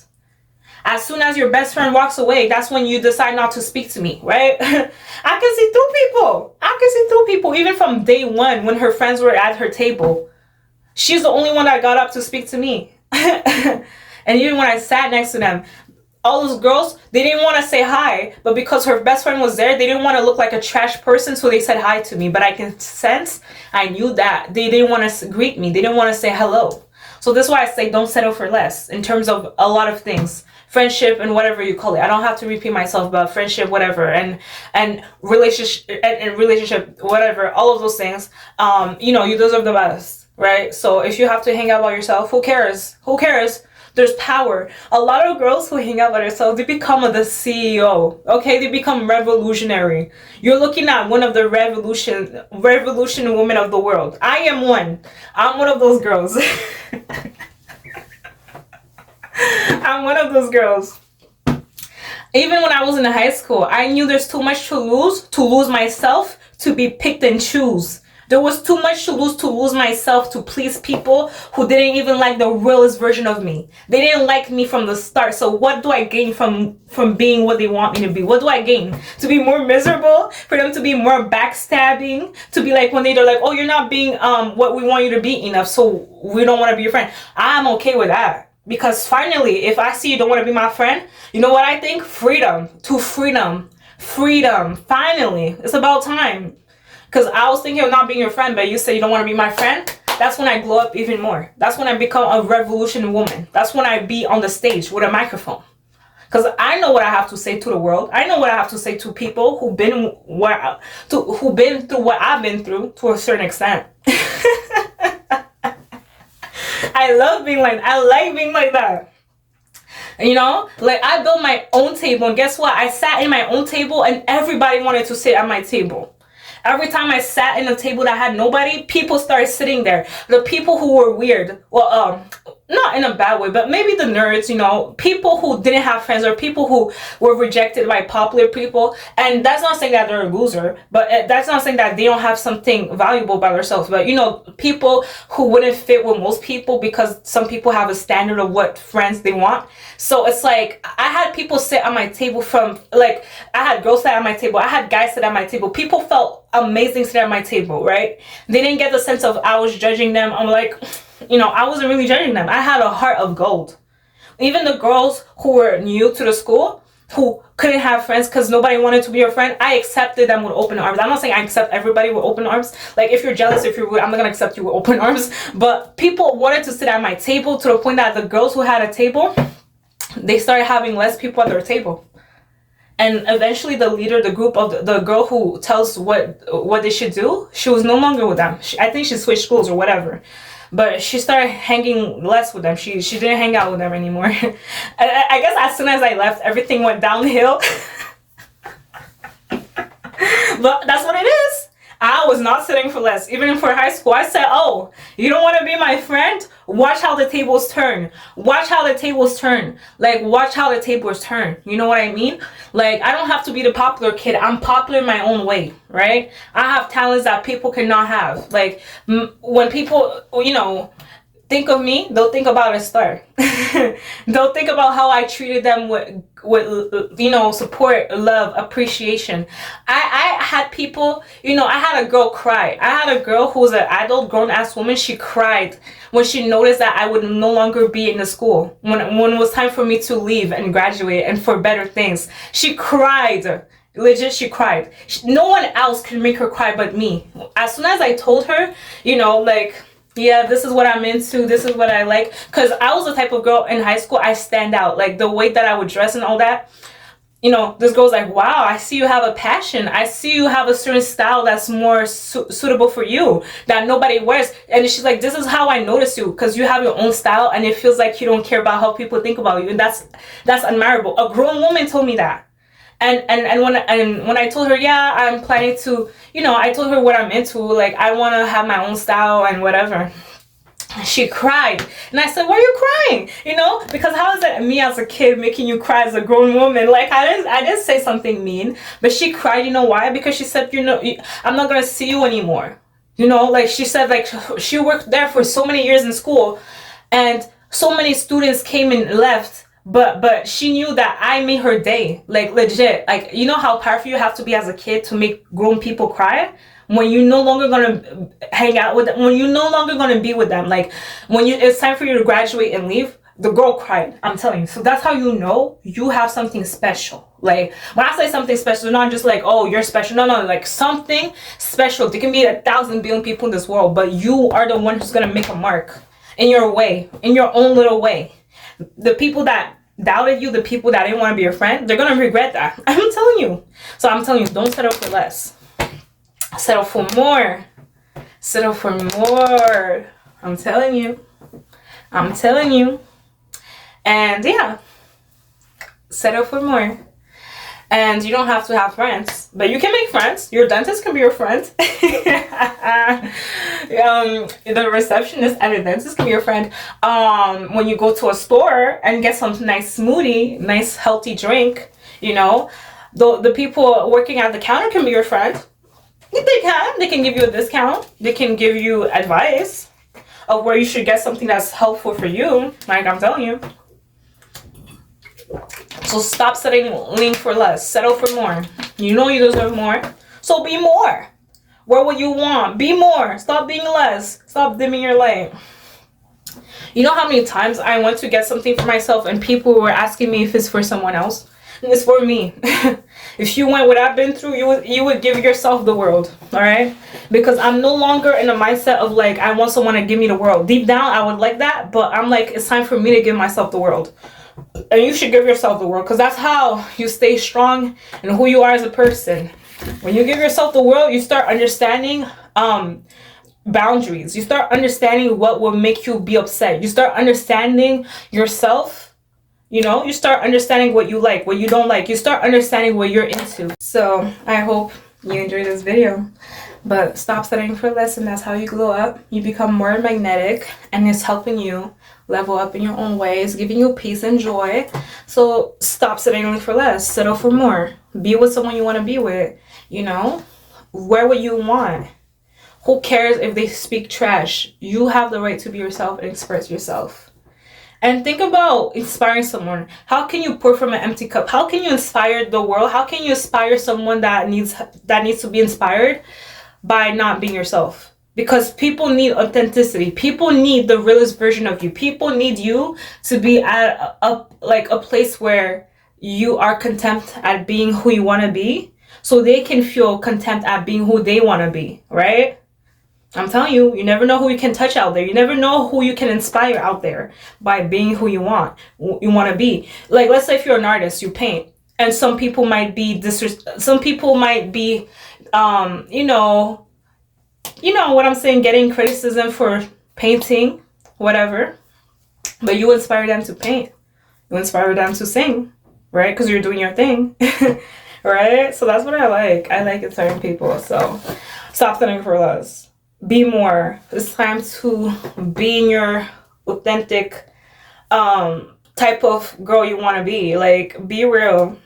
As soon as your best friend walks away, that's when you decide not to speak to me, right? I can see through people. I can see through people, even from day one when her friends were at her table. She's the only one that got up to speak to me. And even when I sat next to them, all those girls, they didn't want to say hi, but because her best friend was there, they didn't want to look like a trash person, so they said hi to me. But I can sense, I knew that they didn't want to greet me. They didn't want to say hello. So that's why I say don't settle for less in terms of a lot of things. Friendship and whatever you call it. I don't have to repeat myself, but friendship, whatever, and relationship, whatever, all of those things. You know, you deserve the best, right? So if you have to hang out by yourself, who cares? Who cares? There's power. A lot of girls who hang out by themselves, they become the CEO. Okay, they become revolutionary. You're looking at one of the revolution women of the world. I am one. I'm one of those girls. I'm one of those girls. Even when I was in high school, I knew there's too much to lose myself, to be picked and choose. There was too much to lose myself to please people who didn't even like the realest version of me. They didn't like me from the start. So what do I gain from being what they want me to be? What do I gain? To be more miserable? For them to be more backstabbing? To be like when they're like, oh, you're not being what we want you to be enough, so we don't want to be your friend. I'm okay with that. Because finally, if I see you don't want to be my friend, you know what I think? Freedom. To freedom. Freedom. Finally. It's about time. Because I was thinking of not being your friend, but you say you don't want to be my friend. That's when I glow up even more. That's when I become a revolution woman. That's when I be on the stage with a microphone. Because I know what I have to say to the world. I know what I have to say to people who've been through what I've been through to a certain extent. I love being like, I like being like that. You know, like I built my own table, and guess what? I sat in my own table and everybody wanted to sit at my table. Every time I sat in a table that had nobody, people started sitting there. The people who were weird, well, not in a bad way, but maybe the nerds, you know, people who didn't have friends or people who were rejected by popular people. And that's not saying that they're a loser, but that's not saying that they don't have something valuable by themselves. But, you know, people who wouldn't fit with most people because some people have a standard of what friends they want. So it's like I had people sit at my table from, like, I had girls sit at my table. I had guys sit at my table. People felt amazing sitting at my table, right? They didn't get the sense of I was judging them. I'm like, you know, I wasn't really judging them. I had a heart of gold. Even the girls who were new to the school, who couldn't have friends because nobody wanted to be your friend, I accepted them with open arms. I'm not saying I accept everybody with open arms. Like, if you're jealous, if you're rude, I'm not going to accept you with open arms. But people wanted to sit at my table to the point that the girls who had a table, they started having less people at their table. And eventually the leader, the group of the girl who tells what they should do, she was no longer with them. I think she switched schools or whatever. But she started hanging less with them. She didn't hang out with them anymore. I guess as soon as I left, everything went downhill. But that's what it is. I was not settling for less. Even for high school, I said, oh, you don't want to be my friend? Watch how the tables turn. Watch how the tables turn. Like, watch how the tables turn. You know what I mean? Like, I don't have to be the popular kid. I'm popular in my own way, right? I have talents that people cannot have. Like, when people, you know, think of me, they'll think about a star. They'll think about how I treated them with you know, support, love, appreciation. I had people, you know, I had a girl cry. I had a girl who was an adult, grown-ass woman. She cried when she noticed that I would no longer be in the school. When it was time for me to leave and graduate and for better things. She cried. Legit, she cried. No one else can make her cry but me. As soon as I told her, you know, like, yeah, this is what I'm into, this is what I like, because I was the type of girl in high school, I stand out, like the way that I would dress and all that. You know, this girl's like, wow, I see you have a passion, I see you have a certain style that's more suitable for you, that nobody wears. And she's like, this is how I notice you, because you have your own style and it feels like you don't care about how people think about you, and that's admirable. A grown woman told me that. And when I told her, yeah, I'm planning to, you know, I told her what I'm into, like I want to have my own style and whatever. She cried, and I said, why are you crying? You know, because how is it me as a kid making you cry as a grown woman? Like I didn't say something mean, but she cried. You know why? Because she said, you know, I'm not gonna see you anymore. You know, like she said, like she worked there for so many years in school, and so many students came and left. But she knew that I made her day, like legit. Like, you know how powerful you have to be as a kid to make grown people cry when you're no longer gonna hang out with them, when you're no longer gonna be with them. Like when it's time for you to graduate and leave, the girl cried. I'm telling you. So that's how you know you have something special. Like when I say something special, it's not just like, oh, you're special. No, like something special. There can be 1,000 billion people in this world, but you are the one who's gonna make a mark in your way, in your own little way. The people that doubted you, the people that didn't want to be your friend, they're gonna regret that. I'm telling you. So I'm telling you, don't settle for less. Settle for more. Settle for more. I'm telling you. I'm telling you. And yeah, settle for more. And you don't have to have friends, but you can make friends. Your dentist can be your friend. The receptionist and the dentist can be your friend. When you go to a store and get some nice smoothie, nice healthy drink, you know, the people working at the counter can be your friend. They can give you a discount. They can give you advice of where you should get something that's helpful for you. Like I'm telling you. So stop settling for less. Settle for more. You know you deserve more. So be more. Wear what you want. Be more. Stop being less. Stop dimming your light. You know how many times I went to get something for myself and people were asking me if it's for someone else? And it's for me. If you went what I've been through, you would give yourself the world. Alright? Because I'm no longer in a mindset of like, I want someone to give me the world. Deep down, I would like that. But I'm like, it's time for me to give myself the world. And you should give yourself the world, because that's how you stay strong and who you are as a person. When you give yourself the world, you start understanding boundaries. You start understanding what will make you be upset. You start understanding yourself. You know, you start understanding what you like, what you don't like. You start understanding what you're into. So I hope you enjoyed this video. But stop settling for less, and that's how you glow up. You become more magnetic, and it's helping you level up in your own ways, giving you peace and joy. So stop settling for less. Settle for more. Be with someone you want to be with. You know, wear what you want. Who cares if they speak trash? You have the right to be yourself and express yourself. And think about inspiring someone. How can you pour from an empty cup? How can you inspire the world? How can you inspire someone that needs to be inspired by not being yourself? Because people need authenticity. People need the realest version of you. People need you to be at a place where you are content at being who you want to be, so they can feel content at being who they want to be, right? I'm telling you, you never know who you can touch out there. You never know who you can inspire out there by being who you want to be. Like, let's say if you're an artist, you paint, and some people might be you know what I'm saying, getting criticism for painting, whatever. But you inspire them to paint. You inspire them to sing, right? Because you're doing your thing, right? So that's what I like. I like inspiring people. So Stop settling for less. Be more. It's time to be in your authentic type of girl you want to be. Like, be real.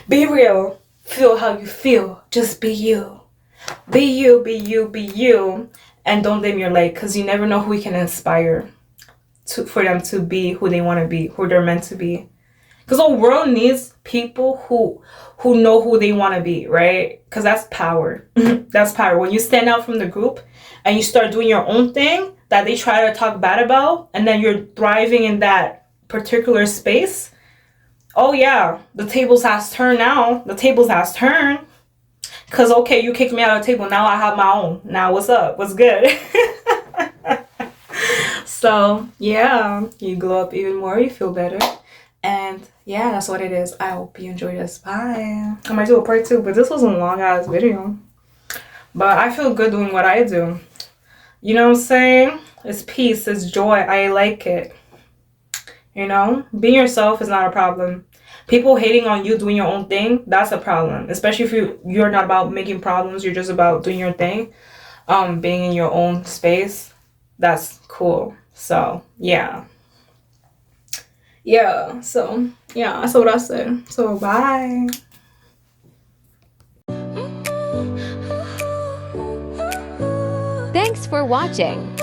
Be real. Feel how you feel. Just be you. Be you, be you, be you. And don't dim your light, because you never know who you can inspire for them to be who they want to be, who they're meant to be. Because the world needs people who know who they want to be, right? Because that's power. That's power. When you stand out from the group and you start doing your own thing that they try to talk bad about, and then you're thriving in that particular space, oh yeah, the tables has turned now. The tables has turned. Because, okay, you kicked me out of the table. Now I have my own. Now what's up? What's good? So, yeah, you glow up even more. You feel better. And yeah, that's what it is. I hope you enjoyed this. Bye. I might do a part 2, but this was a long ass video. But I feel good doing what I do. You know what I'm saying? It's peace, it's joy. I like it. You know? Being yourself is not a problem. People hating on you doing your own thing, that's a problem. Especially if you're not about making problems, you're just about doing your thing. Being in your own space, that's cool. So, yeah. Yeah, so, yeah, that's what I said. So, bye.
Thanks for watching.